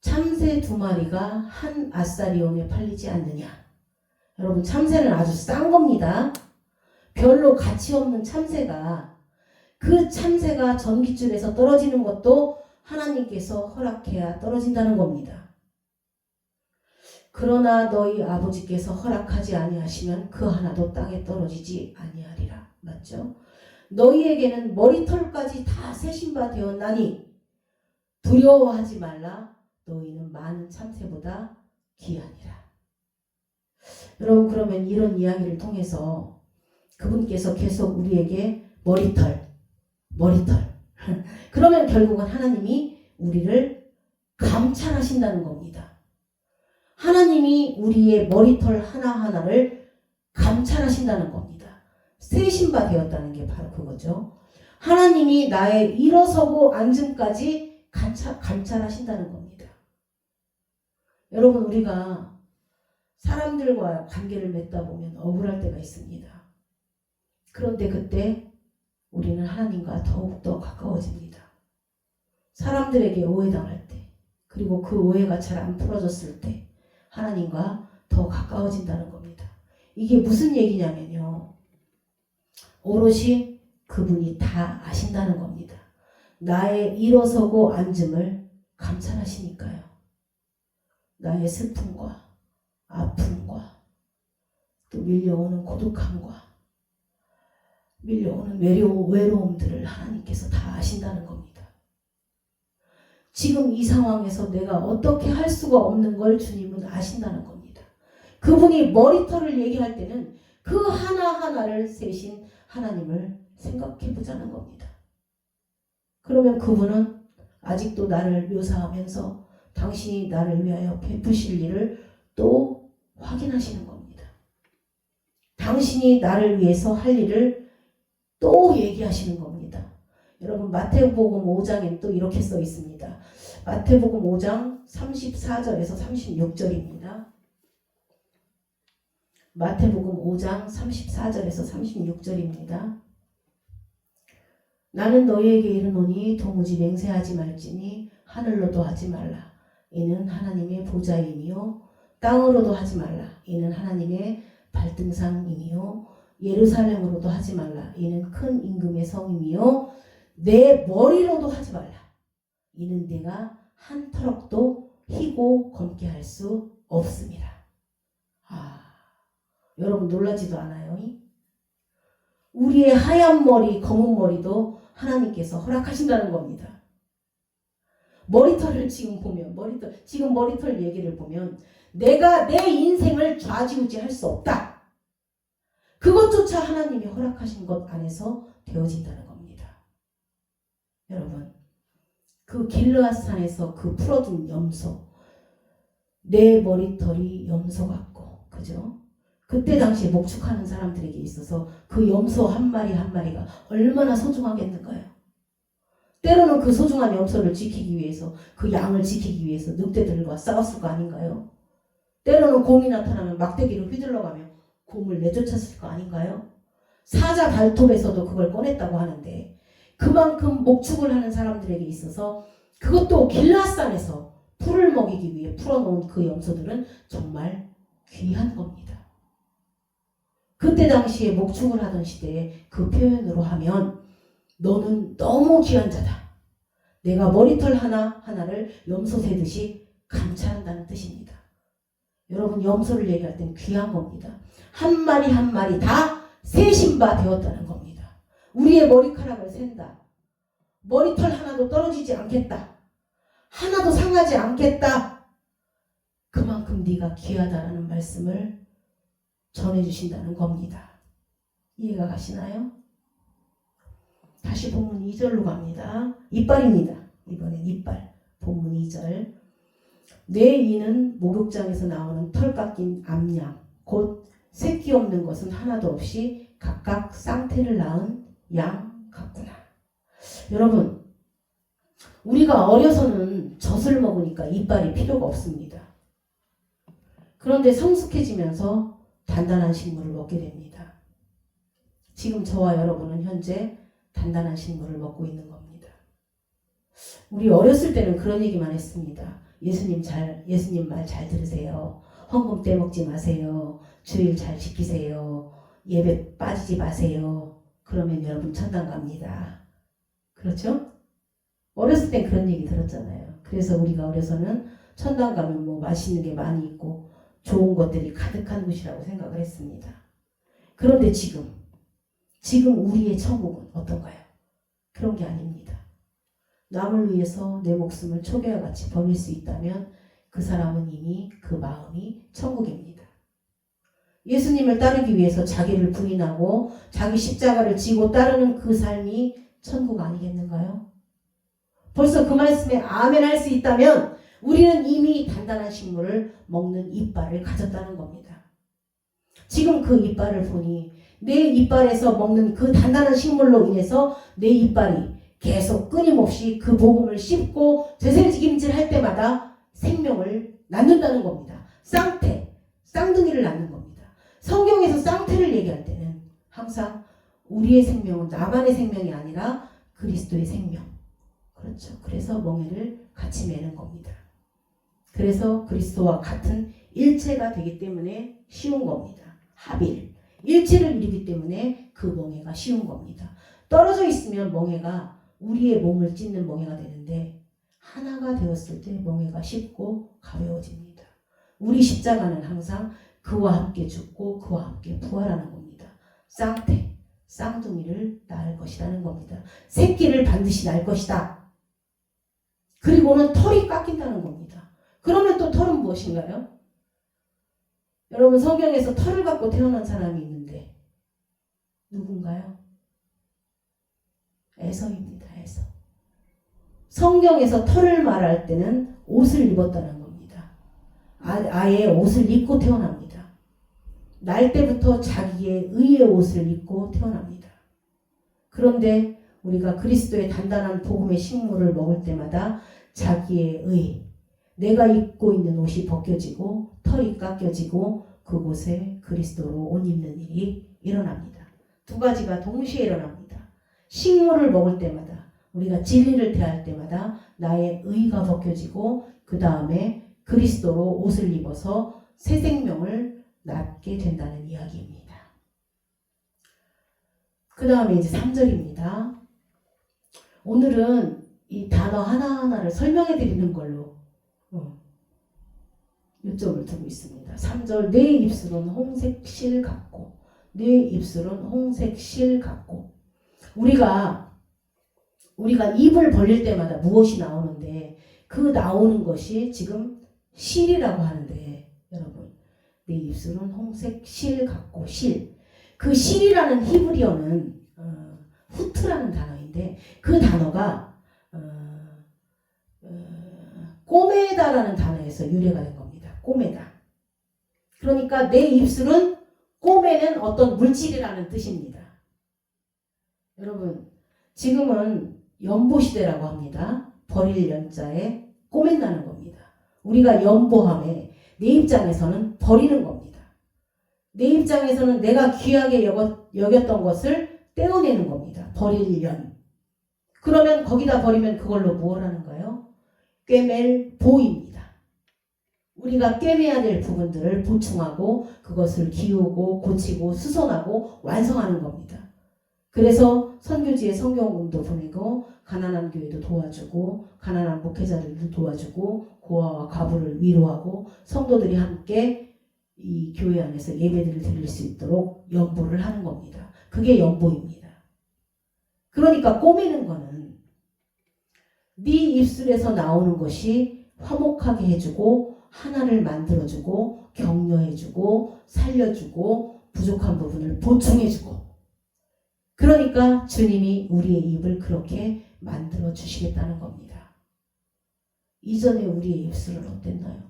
참새 2마리가 한 아사리온에 팔리지 않느냐. 여러분 참새는 아주 싼 겁니다. 별로 가치 없는 참새가 그 참새가 전깃줄에서 떨어지는 것도 하나님께서 허락해야 떨어진다는 겁니다. 그러나 너희 아버지께서 허락하지 아니하시면 그 하나도 땅에 떨어지지 아니하리라. 맞죠? 너희에게는 머리털까지 다 세신 바 되었나니 두려워하지 말라. 너희는 많은 참새보다 귀하니라. 여러분 그러면 이런 이야기를 통해서 그분께서 계속 우리에게 머리털 그러면 결국은 하나님이 우리를 감찰하신다는 겁니다. 하나님이 우리의 머리털 하나하나를 감찰하신다는 겁니다. 세신 바 되었다는 게 바로 그거죠. 하나님이 나의 일어서고 앉음까지 감찰하신다는 겁니다. 여러분 우리가 사람들과 관계를 맺다 보면 억울할 때가 있습니다. 그런데 그때 우리는 하나님과 더욱더 가까워집니다. 사람들에게 오해당할 때 그리고 그 오해가 잘 안 풀어졌을 때 하나님과 더 가까워진다는 겁니다. 이게 무슨 얘기냐면요. 오롯이 그분이 다 아신다는 겁니다. 나의 일어서고 앉음을 감찰하시니까요. 나의 슬픔과 아픔과 또 밀려오는 고독함과 밀려오는 외로움들을 하나님께서 다 아신다는 겁니다. 지금 이 상황에서 내가 어떻게 할 수가 없는 걸 주님은 아신다는 겁니다. 그분이 머리털을 얘기할 때는 그 하나하나를 세신 하나님을 생각해 보자는 겁니다. 그러면 그분은 아직도 나를 묘사하면서 당신이 나를 위하여 베푸실 일을 또 확인하시는 겁니다. 당신이 나를 위해서 할 일을 또 얘기하시는 겁니다. 여러분 마태복음 5장에는 또 이렇게 써 있습니다. 마태복음 5장 34절에서 36절입니다. 마태복음 5장 34절에서 36절입니다. 나는 너희에게 이르노니 도무지 맹세하지 말지니 하늘로도 하지 말라. 이는 하나님의 보좌임이요 땅으로도 하지 말라. 이는 하나님의 발등상임이요 예루살렘으로도 하지 말라. 이는 큰 임금의 성임이요 내 머리로도 하지 말라. 이는 내가 한 터럭도 희고 검게 할 수 없습니다. 여러분 놀라지도 않아요? 우리의 하얀 머리, 검은 머리도 하나님께서 허락하신다는 겁니다. 머리털을 지금 보면, 지금 머리털 얘기를 보면 내가 내 인생을 좌지우지할 수 없다. 그것조차 하나님이 허락하신 것 안에서 되어진다는 겁니다. 여러분 그 길르앗산에서 그 풀어둔 염소, 내 머리털이 염소 같고, 그죠? 그때 당시에 목축하는 사람들에게 있어서 그 염소 한 마리 한 마리가 얼마나 소중하겠는가요? 때로는 그 소중한 염소를 지키기 위해서, 그 양을 지키기 위해서 늑대들과 싸웠을 거 아닌가요? 때로는 곰이 나타나면 막대기를 휘둘러가며 곰을 내쫓았을 거 아닌가요? 사자 발톱에서도 그걸 꺼냈다고 하는데, 그만큼 목축을 하는 사람들에게 있어서 그것도 길라산에서 풀을 먹이기 위해 풀어놓은 그 염소들은 정말 귀한 겁니다. 그때 당시에 목축을 하던 시대에 그 표현으로 하면 너는 너무 귀한 자다. 내가 머리털 하나하나를 염소 세듯이 감찰한다는 뜻입니다. 여러분, 염소를 얘기할 땐 귀한 겁니다. 한 마리 한 마리 다 세신바 되었다는 겁니다. 우리의 머리카락을 센다. 머리털 하나도 떨어지지 않겠다. 하나도 상하지 않겠다. 그만큼 네가 귀하다라는 말씀을 전해주신다는 겁니다. 이해가 가시나요? 다시 본문 2절로 갑니다. 이빨입니다. 이번엔 이빨. 본문 2절. 내 이는 목욕장에서 나오는 털 깎인 암양, 곧 새끼 없는 것은 하나도 없이 각각 쌍태를 낳은 양 같구나. 여러분, 우리가 어려서는 젖을 먹으니까 이빨이 필요가 없습니다. 그런데 성숙해지면서 단단한 식물을 먹게 됩니다. 지금 저와 여러분은 현재 단단한 식물을 먹고 있는 겁니다. 우리 어렸을 때는 그런 얘기만 했습니다. 예수님 말 잘 들으세요. 헌금 떼먹지 마세요. 주일 잘 지키세요. 예배 빠지지 마세요. 그러면 여러분 천당 갑니다. 그렇죠? 어렸을 땐 그런 얘기 들었잖아요. 그래서 우리가 어려서는 천당 가면 뭐 맛있는 게 많이 있고 좋은 것들이 가득한 곳이라고 생각을 했습니다. 그런데 지금 우리의 천국은 어떤가요? 그런 게 아닙니다. 남을 위해서 내 목숨을 초계와 같이 버릴 수 있다면 그 사람은 이미 그 마음이 천국입니다. 예수님을 따르기 위해서 자기를 부인하고 자기 십자가를 지고 따르는 그 삶이 천국 아니겠는가요? 벌써 그 말씀에 아멘 할 수 있다면 우리는 이미 단단한 식물을 먹는 이빨을 가졌다는 겁니다. 지금 그 이빨을 보니 내 이빨에서 먹는 그 단단한 식물로 인해서 내 이빨이 계속 끊임없이 그 복음을 씹고 제sel직임질 할 때마다 생명을 낳는다는 겁니다. 쌍둥이를 낳는 겁니다. 성경에서 쌍태를 얘기할 때는 항상 우리의 생명은 나만의 생명이 아니라 그리스도의 생명. 그렇죠. 그래서 멍에를 같이 매는 겁니다. 그래서 그리스도와 같은 일체가 되기 때문에 쉬운 겁니다. 합일. 일체를 이루기 때문에 그 멍에가 쉬운 겁니다. 떨어져 있으면 멍에가 우리의 몸을 찢는 멍에가 되는데 하나가 되었을 때 멍에가 쉽고 가벼워집니다. 우리 십자가는 항상 그와 함께 죽고 그와 함께 부활하는 겁니다. 쌍둥이를 낳을 것이라는 겁니다. 새끼를 반드시 낳을 것이다. 그리고는 털이 깎인다는 겁니다. 그러면 또 털은 무엇인가요? 여러분, 성경에서 털을 갖고 태어난 사람이 있는데 누군가요? 에서입니다. 에서. 성경에서 털을 말할 때는 옷을 입었다는 겁니다. 아예 옷을 입고 태어납니다. 날 때부터 자기의 의의 옷을 입고 태어납니다. 그런데 우리가 그리스도의 단단한 복음의 식물을 먹을 때마다 자기의 의, 내가 입고 있는 옷이 벗겨지고 털이 깎여지고 그곳에 그리스도로 옷 입는 일이 일어납니다. 두 가지가 동시에 일어납니다. 식물을 먹을 때마다, 우리가 진리를 대할 때마다 나의 의가 벗겨지고 그 다음에 그리스도로 옷을 입어서 새 생명을 낳게 된다는 이야기입니다. 그 다음에 이제 3절입니다. 오늘은 이 단어 하나하나를 설명해 드리는 걸로 요점을 두고 있습니다. 3절, 내 입술은 홍색 실 같고, 내 입술은 홍색 실 같고. 우리가 입을 벌릴 때마다 무엇이 나오는데 그 나오는 것이 지금 실이라고 하는데, 여러분, 내 입술은 홍색 실 같고. 실. 그 실이라는 히브리어는 후트라는 단어인데 그 단어가 꼬매다라는 단어에서 유래가 된 겁니다. 꼬매다. 그러니까 내 입술은 꼬매는 어떤 물질이라는 뜻입니다. 여러분, 지금은 연보시대라고 합니다. 버릴 연자에 꼬맨다는 겁니다. 우리가 연보함에 내 입장에서는 버리는 겁니다. 내 입장에서는 내가 귀하게 여겼던 것을 떼어내는 겁니다. 버릴 연. 그러면 거기다 버리면 그걸로 뭘 하는가요? 꿰맬 보입니다. 우리가 꿰매야 될 부분들을 보충하고 그것을 기우고 고치고 수선하고 완성하는 겁니다. 그래서 선교지에 성경운도 보내고 가난한 교회도 도와주고 가난한 목회자들도 도와주고 고아와 과부를 위로하고 성도들이 함께 이 교회 안에서 예배들을 드릴 수 있도록 연보를 하는 겁니다. 그게 연보입니다. 그러니까 꼬매는 거는 네 입술에서 나오는 것이 화목하게 해주고 하나를 만들어주고 격려해주고 살려주고 부족한 부분을 보충해주고 그러니까 주님이 우리의 입을 그렇게 만들어 주시겠다는 겁니다. 이전에 우리의 입술은 어땠나요?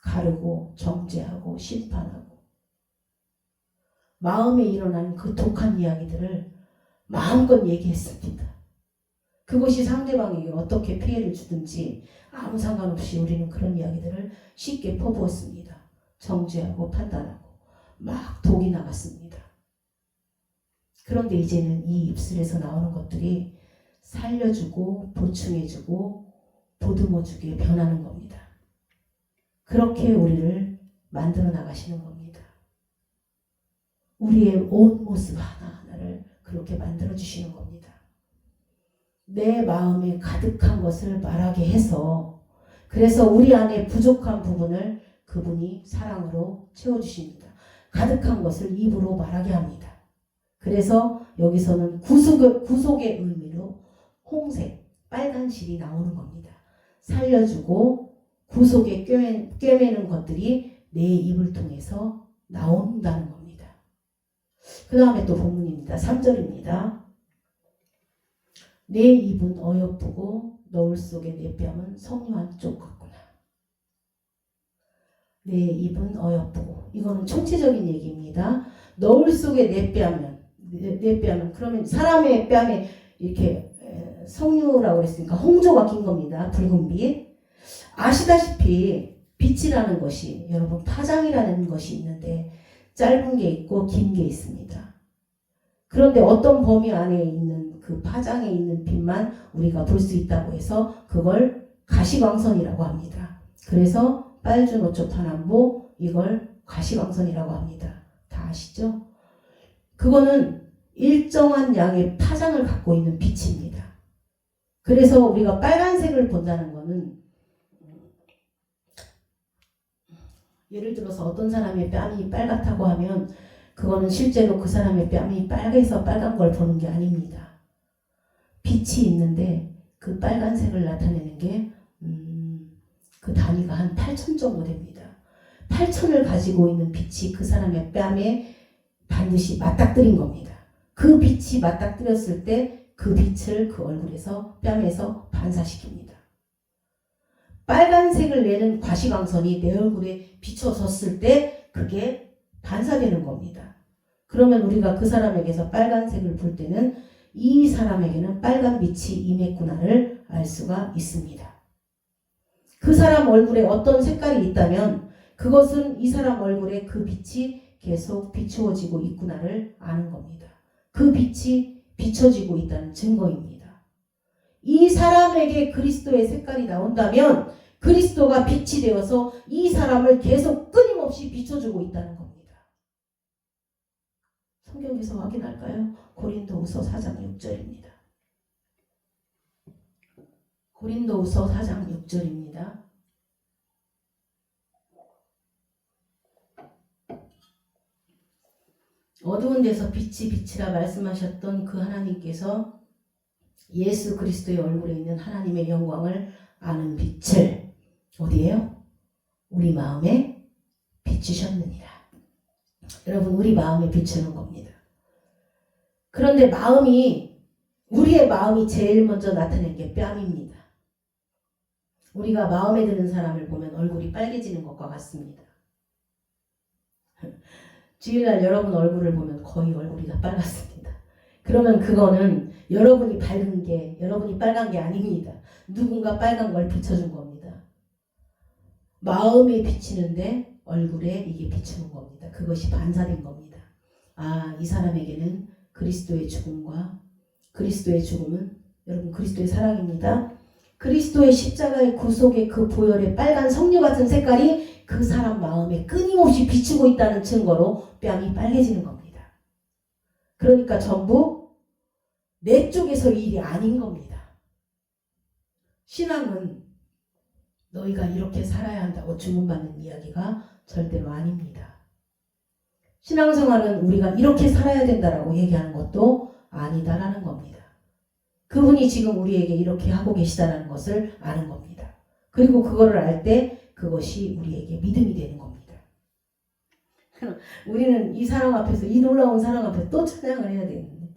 가르고 정죄하고 심판하고 마음에 일어나는 그 독한 이야기들을 마음껏 얘기했습니다. 그것이 상대방에게 어떻게 피해를 주든지 아무 상관없이 우리는 그런 이야기들을 쉽게 퍼부었습니다. 정죄하고 판단하고 막 독이 나갔습니다. 그런데 이제는 이 입술에서 나오는 것들이 살려주고 보충해주고 보듬어주게 변하는 겁니다. 그렇게 우리를 만들어 나가시는 겁니다. 우리의 온 모습 하나하나를 그렇게 만들어 주시는 겁니다. 내 마음에 가득한 것을 말하게 해서 그래서 우리 안에 부족한 부분을 그분이 사랑으로 채워주십니다. 가득한 것을 입으로 말하게 합니다. 그래서 여기서는 구속의 의미로 홍색, 빨간 실이 나오는 겁니다. 살려주고 구속에 꿰매는 것들이 내 입을 통해서 나온다는 겁니다. 그 다음에 또 본문입니다. 3절입니다. 내 입은 어여쁘고 너울 속의 내 뺨은 석류 한쪽 같구나. 내 입은 어여쁘고 이거는 총체적인 얘기입니다. 너울 속의 내 뺨은 그러면 사람의 뺨에 이렇게 석류라고 했으니까 홍조가 낀 겁니다. 붉은 빛. 아시다시피 빛이라는 것이 여러분 파장이라는 것이 있는데 짧은 게 있고 긴 게 있습니다. 그런데 어떤 범위 안에 있는 그 파장에 있는 빛만 우리가 볼 수 있다고 해서 그걸 가시광선이라고 합니다. 그래서 빨주노초 파남보 이걸 가시광선이라고 합니다. 다 아시죠? 그거는 일정한 양의 파장을 갖고 있는 빛입니다. 그래서 우리가 빨간색을 본다는 거는 예를 들어서 어떤 사람의 뺨이 빨갛다고 하면 그거는 실제로 그 사람의 뺨이 빨개서 빨간 걸 보는 게 아닙니다. 빛이 있는데 그 빨간색을 나타내는 게 그 단위가 한 8천 정도 됩니다. 8천을 가지고 있는 빛이 그 사람의 뺨에 반드시 맞닥뜨린 겁니다. 그 빛이 맞닥뜨렸을 때 그 빛을 그 얼굴에서 뺨에서 반사시킵니다. 빨간색을 내는 과시광선이 내 얼굴에 비춰졌을 때 그게 반사되는 겁니다. 그러면 우리가 그 사람에게서 빨간색을 볼 때는 이 사람에게는 빨간 빛이 임했구나를 알 수가 있습니다. 그 사람 얼굴에 어떤 색깔이 있다면 그것은 이 사람 얼굴에 그 빛이 계속 비추어지고 있구나를 아는 겁니다. 그 빛이 비춰지고 있다는 증거입니다. 이 사람에게 그리스도의 색깔이 나온다면 그리스도가 빛이 되어서 이 사람을 계속 끊임없이 비춰주고 있다는 겁니다. 성경에서 확인할까요? 고린도후서 4장 6절입니다. 고린도후서 4장 6절입니다. 어두운 데서 빛이 빛이라 말씀하셨던 그 하나님께서 예수 그리스도의 얼굴에 있는 하나님의 영광을 아는 빛을 어디에요? 우리 마음에 비추셨느니라. 여러분 우리 마음에 비추는 겁니다. 그런데 우리의 마음이 제일 먼저 나타낸 게 뺨입니다. 우리가 마음에 드는 사람을 보면 얼굴이 빨개지는 것과 같습니다. 주일날 여러분 얼굴을 보면 거의 얼굴이 다 빨갛습니다. 그러면 그거는 여러분이 밝은 게, 여러분이 빨간 게 아닙니다. 누군가 빨간 걸 비춰준 겁니다. 마음에 비치는데 얼굴에 이게 비추는 겁니다. 그것이 반사된 겁니다. 아, 이 사람에게는 그리스도의 죽음과 그리스도의 죽음은 여러분 그리스도의 사랑입니다. 그리스도의 십자가의 구속의 그 보혈의 빨간 석류 같은 색깔이 그 사람 마음에 끊임없이 비추고 있다는 증거로 뺨이 빨개지는 겁니다. 그러니까 전부 내 쪽에서 일이 아닌 겁니다. 신앙은 너희가 이렇게 살아야 한다고 주문받는 이야기가 절대로 아닙니다. 신앙생활은 우리가 이렇게 살아야 된다라고 얘기하는 것도 아니다라는 겁니다. 그분이 지금 우리에게 이렇게 하고 계시다는 것을 아는 겁니다. 그리고 그거를 알 때 그것이 우리에게 믿음이 되는 겁니다. 우리는 이 사랑 앞에서, 이 놀라운 사랑 앞에서 또 찬양을 해야 되는데,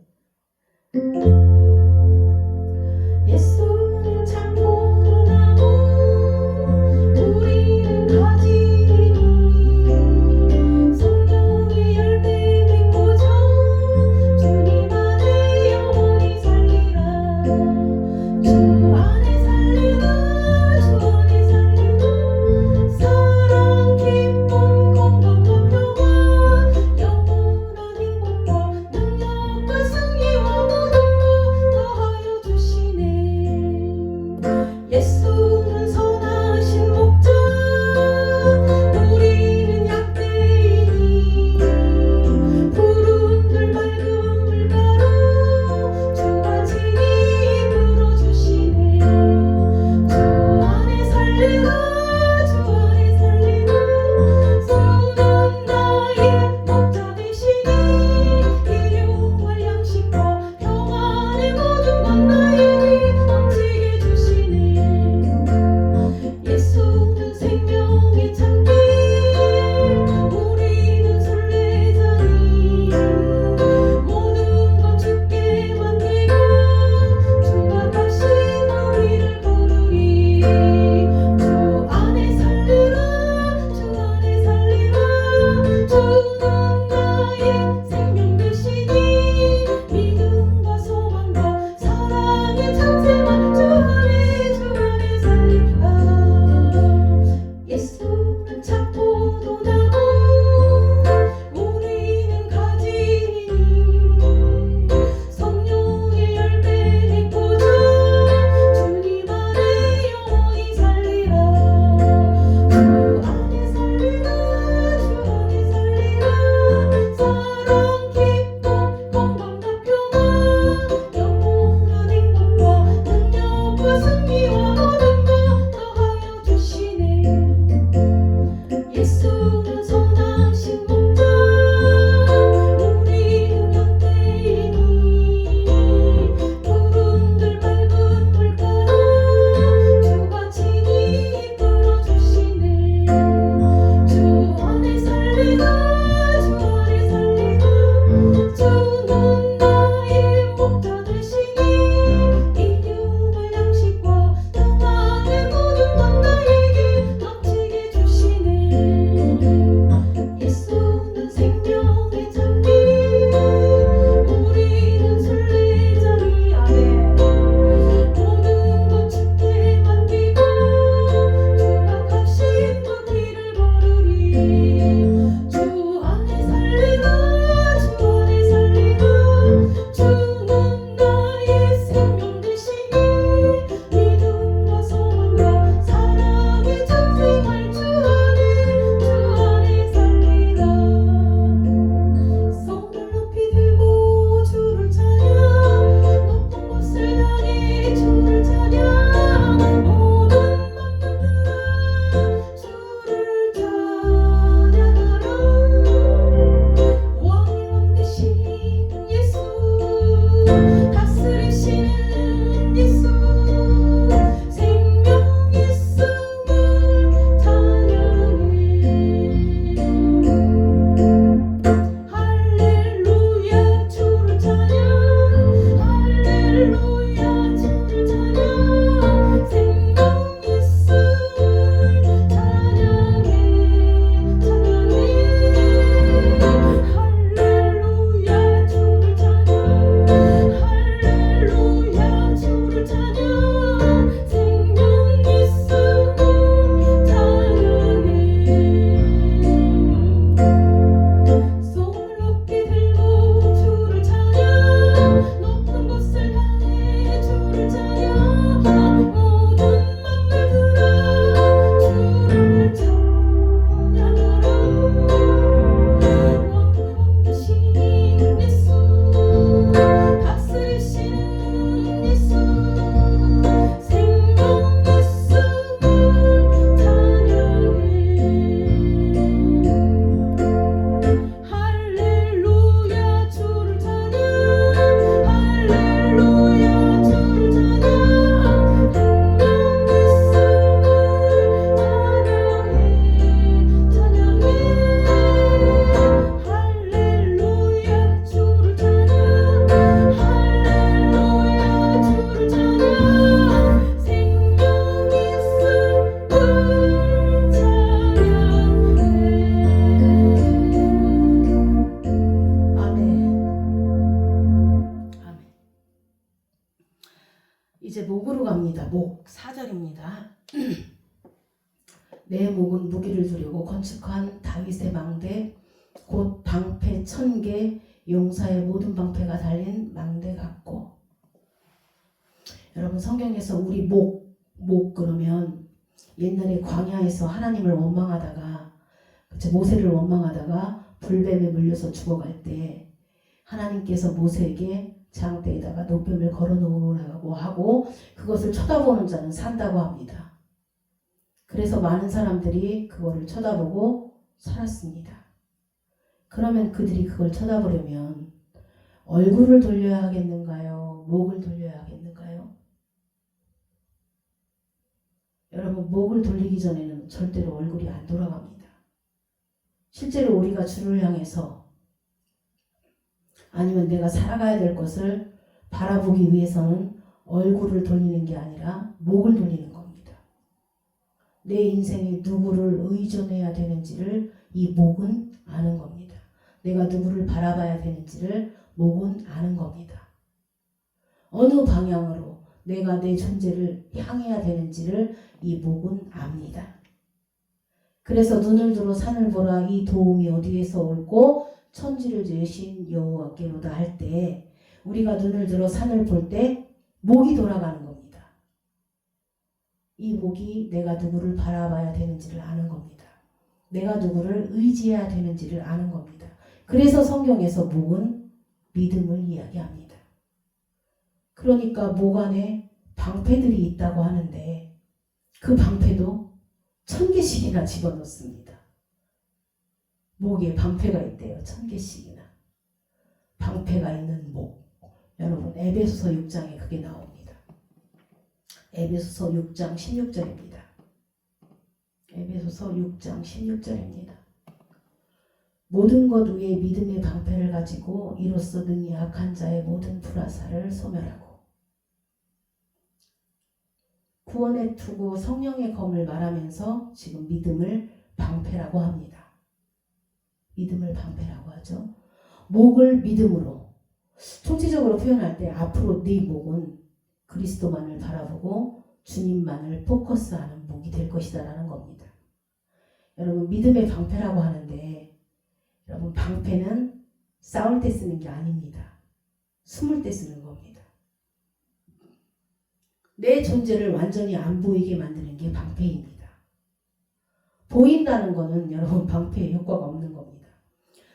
예수는 참 포도나무 우리는 가지니 성령의 열매 맺고자 주님 안에 영원히 살리라. 주 안에 살리라. 주 안에 살리라. 사랑 기쁨 건강과 평화 영원한 행복과 능력과 승리와 모든 것 더하여 주시네. 예수는 선하신 목자 우리는 약대이니 푸른 들 맑은 물가로 주가 친히 이끌어 주시네. 이제 목으로 갑니다. 목 4절입니다. 내 목은 무기를 두려고 건축한 다윗의 망대 곧 방패 1000개 용사의 모든 방패가 달린 망대 같고. 여러분 성경에서 우리 목 그러면 옛날에 광야에서 하나님을 원망하다가 모세를 원망하다가 불뱀에 물려서 죽어갈 때 하나님께서 모세에게 장대에다가 노뱀을 걸어놓으라고 하고 그것을 쳐다보는 자는 산다고 합니다. 그래서 많은 사람들이 그거를 쳐다보고 살았습니다. 그러면 그들이 그걸 쳐다보려면 얼굴을 돌려야 하겠는가요? 목을 돌려야 하겠는가요? 여러분 목을 돌리기 전에는 절대로 얼굴이 안 돌아갑니다. 실제로 우리가 주를 향해서 아니면 내가 살아가야 될 것을 바라보기 위해서는 얼굴을 돌리는 게 아니라 목을 돌리는 겁니다. 내 인생에 누구를 의존해야 되는지를 이 목은 아는 겁니다. 내가 누구를 바라봐야 되는지를 목은 아는 겁니다. 어느 방향으로 내가 내 존재를 향해야 되는지를 이 목은 압니다. 그래서 눈을 들어 산을 보라 이 도움이 어디에서 올고 천지를 지으신 여호와께로다 할 때 우리가 눈을 들어 산을 볼 때 목이 돌아가는 겁니다. 이 목이 내가 누구를 바라봐야 되는지를 아는 겁니다. 내가 누구를 의지해야 되는지를 아는 겁니다. 그래서 성경에서 목은 믿음을 이야기합니다. 그러니까 목 안에 방패들이 있다고 하는데 그 방패도 1000개씩이나 집어넣습니다. 목에 방패가 있대요. 1000개씩이나. 방패가 있는 목. 여러분 에베소서 6장에 그게 나옵니다. 에베소서 6장 16절입니다. 에베소서 6장 16절입니다. 모든 것 위에 믿음의 방패를 가지고 이로써 능히 악한 자의 모든 불화살을 소멸하고. 구원의 투구 성령의 검을 말하면서 지금 믿음을 방패라고 합니다. 믿음을 방패라고 하죠. 목을 믿음으로 총체적으로 표현할 때 앞으로 네 목은 그리스도만을 바라보고 주님만을 포커스하는 목이 될 것이다 라는 겁니다. 여러분 믿음의 방패라고 하는데 여러분 방패는 싸울 때 쓰는 게 아닙니다. 숨을 때 쓰는 겁니다. 내 존재를 완전히 안 보이게 만드는 게 방패입니다. 보인다는 거는 여러분 방패에 효과가 없는 겁니다.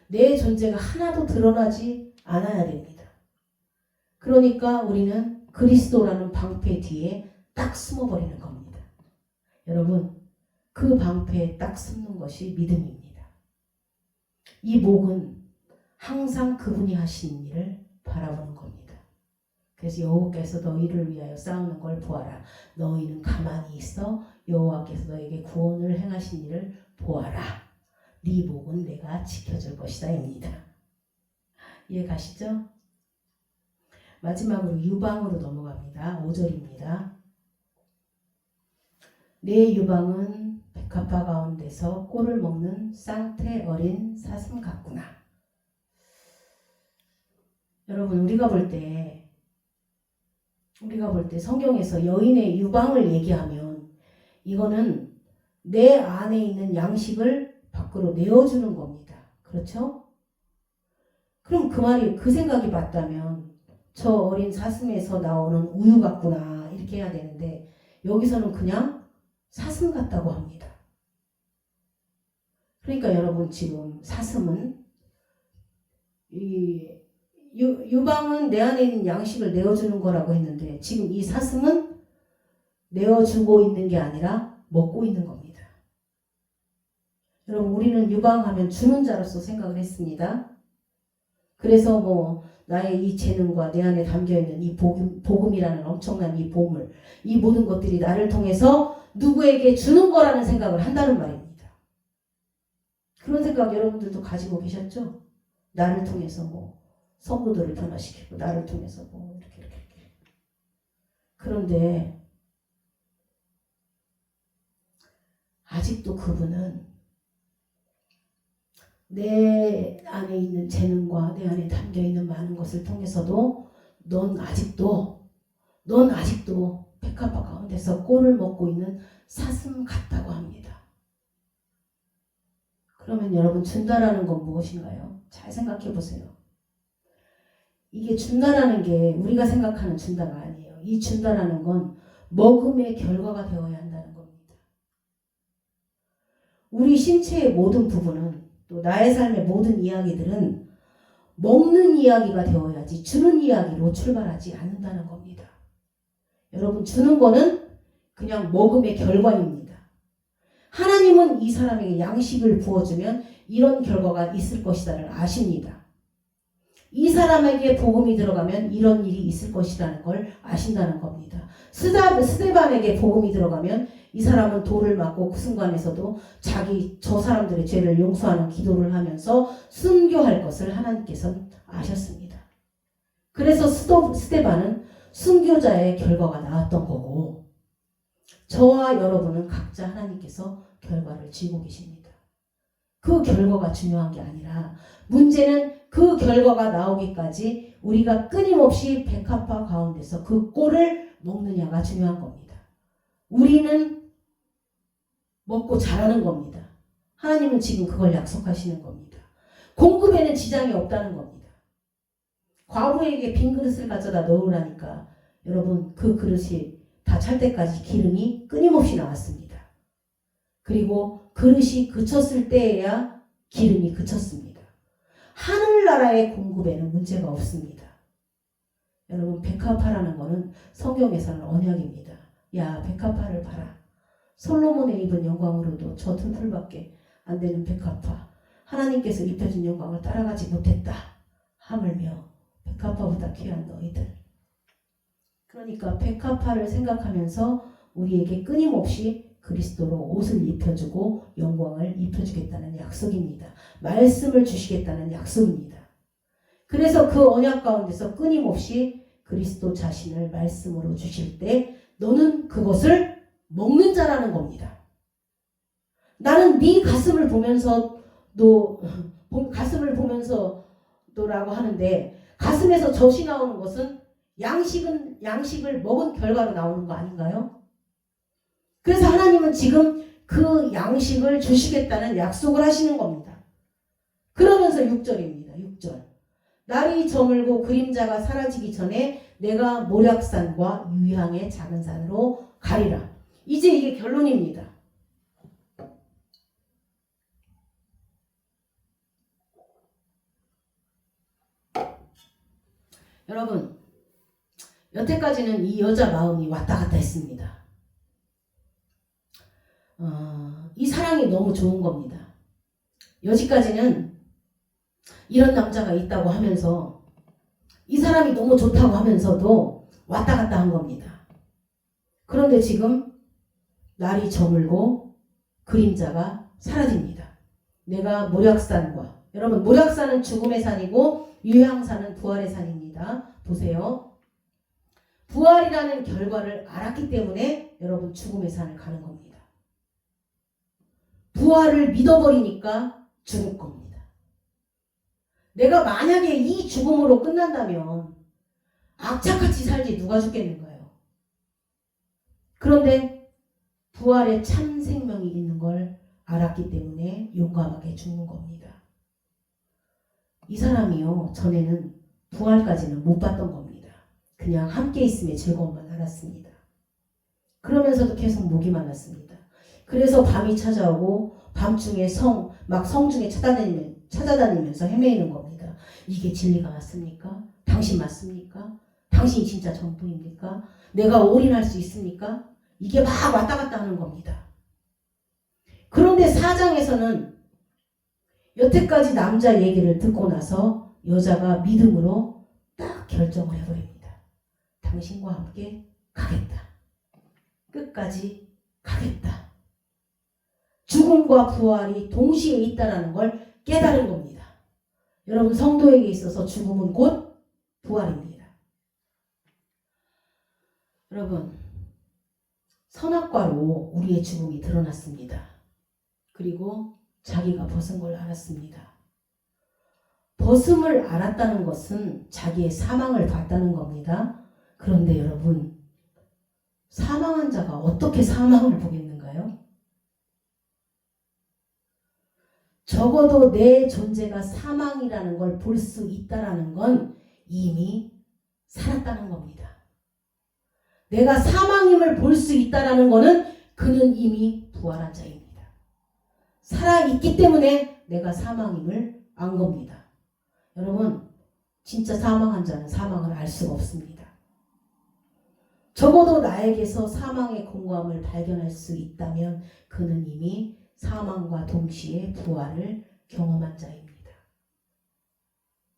내 존재가 하나도 드러나지 않아야 됩니다. 그러니까 우리는 그리스도라는 방패 뒤에 딱 숨어버리는 겁니다. 여러분 그 방패에 딱 숨는 것이 믿음입니다. 이 목은 항상 그분이 하신 일을 바라보는 겁니다. 그래서 여호와께서 너희를 위하여 싸우는 걸 보아라. 너희는 가만히 있어 여호와께서 너에게 구원을 행하신 일을 보아라. 네 목은 내가 지켜줄 것이다 입니다. 이해 가시죠? 마지막으로 유방으로 넘어갑니다. 5절입니다. 내 유방은 백합화 가운데서 꼴을 먹는 쌍태 어린 사슴 같구나. 여러분 우리가 볼 때 성경에서 여인의 유방을 얘기하면 이거는 내 안에 있는 양식을 밖으로 내어주는 겁니다. 그렇죠? 그럼 그 생각이 맞다면 저 어린 사슴에서 나오는 우유 같구나 이렇게 해야 되는데 여기서는 그냥 사슴 같다고 합니다. 그러니까 여러분 지금 사슴은 유방은 내 안에 있는 양식을 내어주는 거라고 했는데 지금 이 사슴은 내어주고 있는 게 아니라 먹고 있는 겁니다. 여러분 우리는 유방하면 주는 자로서 생각을 했습니다. 그래서 나의 이 재능과 내 안에 담겨있는 이 복음이라는 엄청난 이 보물 이 모든 것들이 나를 통해서 누구에게 주는 거라는 생각을 한다는 말입니다. 그런 생각 여러분들도 가지고 계셨죠? 나를 통해서 성도들을 변화시키고 나를 통해서 이렇게. 그런데 아직도 그분은 내 안에 있는 재능과 내 안에 담겨있는 많은 것을 통해서도 넌 아직도 넌 아직도 백합화 가운데서 꼴을 먹고 있는 사슴 같다고 합니다. 그러면 여러분, 준다라는 건 무엇인가요? 잘 생각해 보세요. 이게 준다라는 게 우리가 생각하는 준다가 아니에요. 이 준다라는 건 먹음의 결과가 되어야 한다는 겁니다. 우리 신체의 모든 부분은, 또 나의 삶의 모든 이야기들은 먹는 이야기가 되어야지 주는 이야기로 출발하지 않는다는 겁니다. 여러분, 주는 거는 그냥 먹음의 결과입니다. 하나님은 이 사람에게 양식을 부어주면 이런 결과가 있을 것이다를 아십니다. 이 사람에게 복음이 들어가면 이런 일이 있을 것이라는 걸 아신다는 겁니다. 스데반에게 복음이 들어가면 이 사람은 돌을 맞고 그 순간에서도 저 사람들의 죄를 용서하는 기도를 하면서 순교할 것을 하나님께서는 아셨습니다. 그래서 스데반은 순교자의 결과가 나왔던 거고, 저와 여러분은 각자 하나님께서 결과를 쥐고 계십니다. 그 결과가 중요한 게 아니라, 문제는 그 결과가 나오기까지 우리가 끊임없이 백합화 가운데서 그 꼴을 먹느냐가 중요한 겁니다. 우리는 먹고 자라는 겁니다. 하나님은 지금 그걸 약속하시는 겁니다. 공급에는 지장이 없다는 겁니다. 과부에게 빈 그릇을 가져다 넣으라니까 여러분, 그 그릇이 다 찰 때까지 기름이 끊임없이 나왔습니다. 그리고 그릇이 그쳤을 때에야 기름이 그쳤습니다. 하늘나라의 공급에는 문제가 없습니다. 여러분, 백합화라는 거는 성경에서는 언약입니다. 야, 백합화를 봐라. 솔로몬의 입은 영광으로도 저 틈풀밖에 안 되는 백합화, 하나님께서 입혀준 영광을 따라가지 못했다 하물며 백합화보다 귀한 너희들. 그러니까 백합화를 생각하면서 우리에게 끊임없이 그리스도로 옷을 입혀주고 영광을 입혀주겠다는 약속입니다. 말씀을 주시겠다는 약속입니다. 그래서 그 언약 가운데서 끊임없이 그리스도 자신을 말씀으로 주실 때 너는 그것을 먹는 자라는 겁니다. 나는 네 가슴을 보면서도 라고 하는데, 가슴에서 젖이 나오는 것은 양식을 먹은 결과로 나오는 거 아닌가요? 그래서 하나님은 지금 그 양식을 주시겠다는 약속을 하시는 겁니다. 그러면서 6절입니다. 6절. 날이 저물고 그림자가 사라지기 전에 내가 모략산과 유향의 작은 산으로 가리라. 이제 이게 결론입니다. 여러분, 여태까지는 이 여자 마음이 왔다 갔다 했습니다. 이 사랑이 너무 좋은 겁니다. 여지까지는 이런 남자가 있다고 하면서 이 사람이 너무 좋다고 하면서도 왔다 갔다 한 겁니다. 그런데 지금 날이 저물고 그림자가 사라집니다. 내가 모략산과, 여러분, 모략산은 죽음의 산이고 유향산은 부활의 산입니다. 보세요. 부활이라는 결과를 알았기 때문에 여러분 죽음의 산을 가는 겁니다. 부활을 믿어버리니까 죽을 겁니다. 내가 만약에 이 죽음으로 끝난다면 악착같이 살지 누가 죽겠는가요? 그런데 부활의 참 생명이 있는 걸 알았기 때문에 용감하게 죽는 겁니다. 이 사람이요, 전에는 부활까지는 못 봤던 겁니다. 그냥 함께 있음의 즐거움만 알았습니다. 그러면서도 계속 목이 말랐습니다. 그래서 밤이 찾아오고 밤중에 성중에 찾아다니면서 헤매이는 겁니다. 이게 진리가 맞습니까? 당신 맞습니까? 당신이 진짜 전부입니까? 내가 올인할 수 있습니까? 이게 막 왔다 갔다 하는 겁니다. 그런데 4장에서는 여태까지 남자 얘기를 듣고 나서 여자가 믿음으로 딱 결정을 해버립니다. 당신과 함께 가겠다. 끝까지 가겠다. 죽음과 부활이 동시에 있다는 걸 깨달은 겁니다. 여러분, 성도에게 있어서 죽음은 곧 부활입니다. 여러분, 선악과로 우리의 죽음이 드러났습니다. 그리고 자기가 벗은 걸 알았습니다. 벗음을 알았다는 것은 자기의 사망을 봤다는 겁니다. 그런데 여러분, 사망한 자가 어떻게 사망을 보겠는가요? 적어도 내 존재가 사망이라는 걸 볼 수 있다라는 건 이미 살았다는 겁니다. 내가 사망임을 볼 수 있다라는 거는 그는 이미 부활한 자입니다. 살아있기 때문에 내가 사망임을 안 겁니다. 여러분, 진짜 사망한 자는 사망을 알 수가 없습니다. 적어도 나에게서 사망의 공고함을 발견할 수 있다면 그는 이미 사망과 동시에 부활을 경험한 자입니다.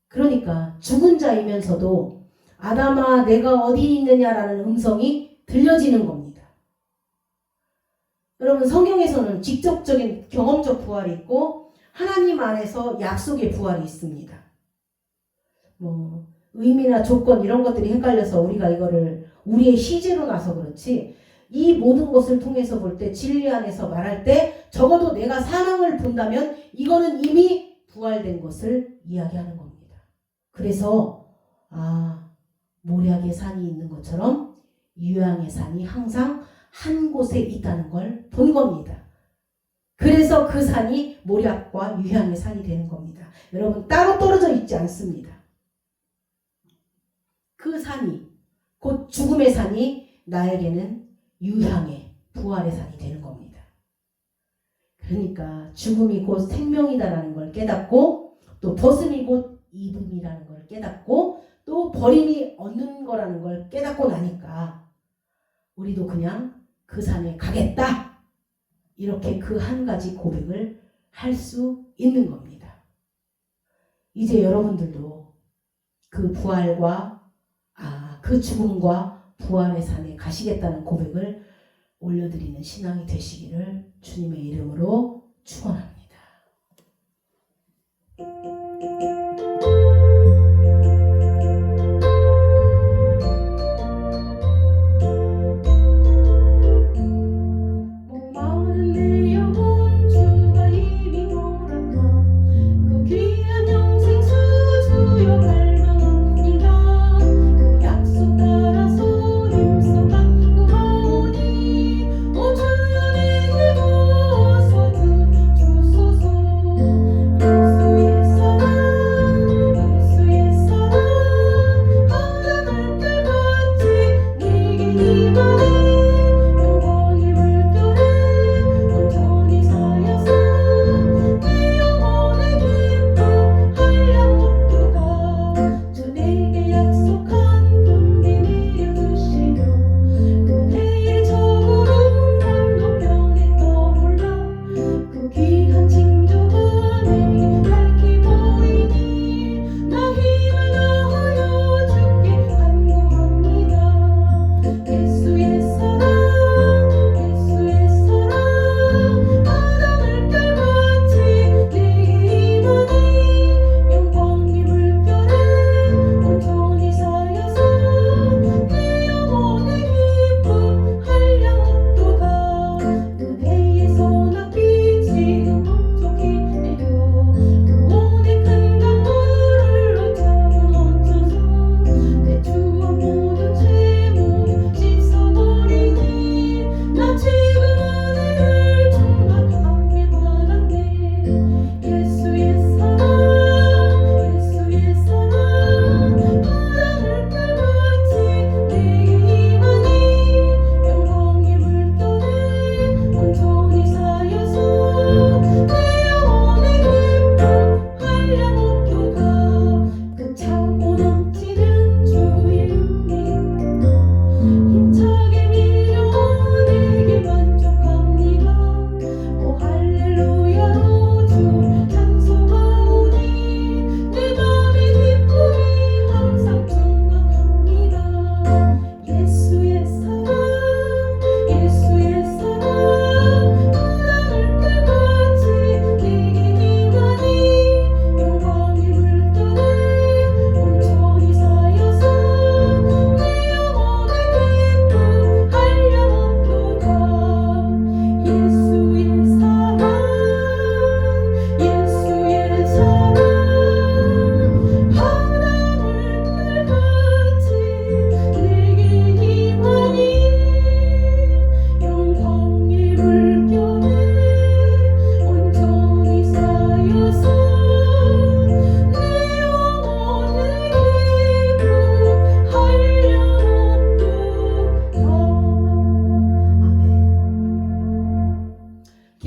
그러니까 죽은 자이면서도 아담아 내가 어디 있느냐라는 음성이 들려지는 겁니다. 여러분, 성경에서는 직접적인 경험적 부활이 있고 하나님 안에서 약속의 부활이 있습니다. 의미나 조건 이런 것들이 헷갈려서 우리가 이거를 우리의 시제로 나서 그렇지, 이 모든 것을 통해서 볼 때 진리 안에서 말할 때 적어도 내가 사망을 본다면 이거는 이미 부활된 것을 이야기하는 겁니다. 그래서 모략의 산이 있는 것처럼 유향의 산이 항상 한 곳에 있다는 걸 본 겁니다. 그래서 그 산이 모략과 유향의 산이 되는 겁니다. 여러분, 따로 떨어져 있지 않습니다. 그 산이, 곧 죽음의 산이 나에게는 유향의 부활의 산이 되는 겁니다. 그러니까 죽음이 곧 생명이다라는 걸 깨닫고, 또 벗음이 곧 입음이라는 걸 깨닫고, 또 버림이 얻는 거라는 걸 깨닫고 나니까 우리도 그냥 그 산에 가겠다, 이렇게 그 한 가지 고백을 할 수 있는 겁니다. 이제 여러분들도 그 부활과 그 죽음과 부활의 산에 가시겠다는 고백을 올려드리는 신앙이 되시기를 주님의 이름으로 축원합니다.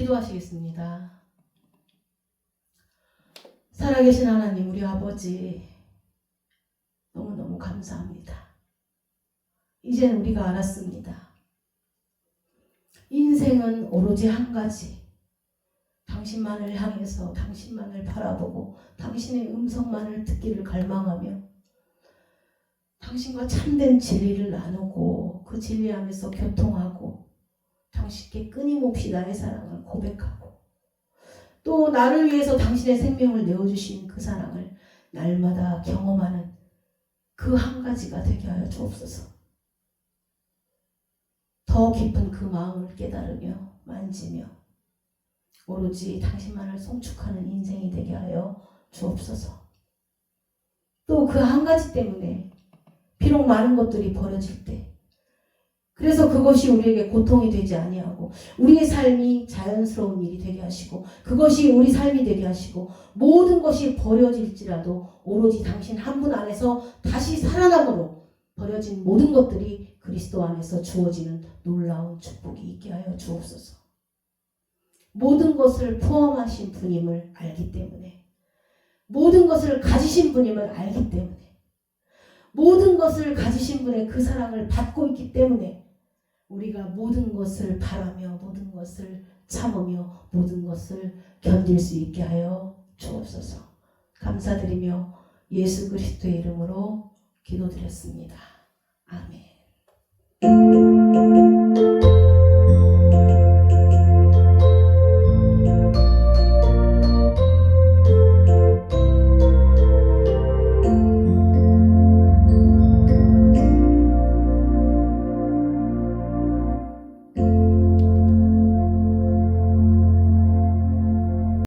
기도하시겠습니다. 살아계신 하나님, 우리 아버지 너무너무 감사합니다. 이제는 우리가 알았습니다. 인생은 오로지 한 가지, 당신만을 향해서 당신만을 바라보고 당신의 음성만을 듣기를 갈망하며 당신과 참된 진리를 나누고 그 진리 안에서 교통하고 당신께 끊임없이 나의 사랑을 고백하고 또 나를 위해서 당신의 생명을 내어주신 그 사랑을 날마다 경험하는 그 한 가지가 되게 하여 주옵소서. 더 깊은 그 마음을 깨달으며 만지며 오로지 당신만을 송축하는 인생이 되게 하여 주옵소서. 또 그 한 가지 때문에 비록 많은 것들이 버려질 때 그래서 그것이 우리에게 고통이 되지 아니하고 우리의 삶이 자연스러운 일이 되게 하시고 그것이 우리 삶이 되게 하시고 모든 것이 버려질지라도 오로지 당신 한 분 안에서 다시 살아남으로 버려진 모든 것들이 그리스도 안에서 주어지는 놀라운 축복이 있게 하여 주옵소서. 모든 것을 포함하신 분임을 알기 때문에 모든 것을 가지신 분임을 알기 때문에 모든 것을 가지신 분의 그 사랑을 받고 있기 때문에 우리가 모든 것을 바라며 모든 것을 참으며 모든 것을 견딜 수 있게 하여 주옵소서. 감사드리며 예수 그리스도의 이름으로 기도드렸습니다. 아멘.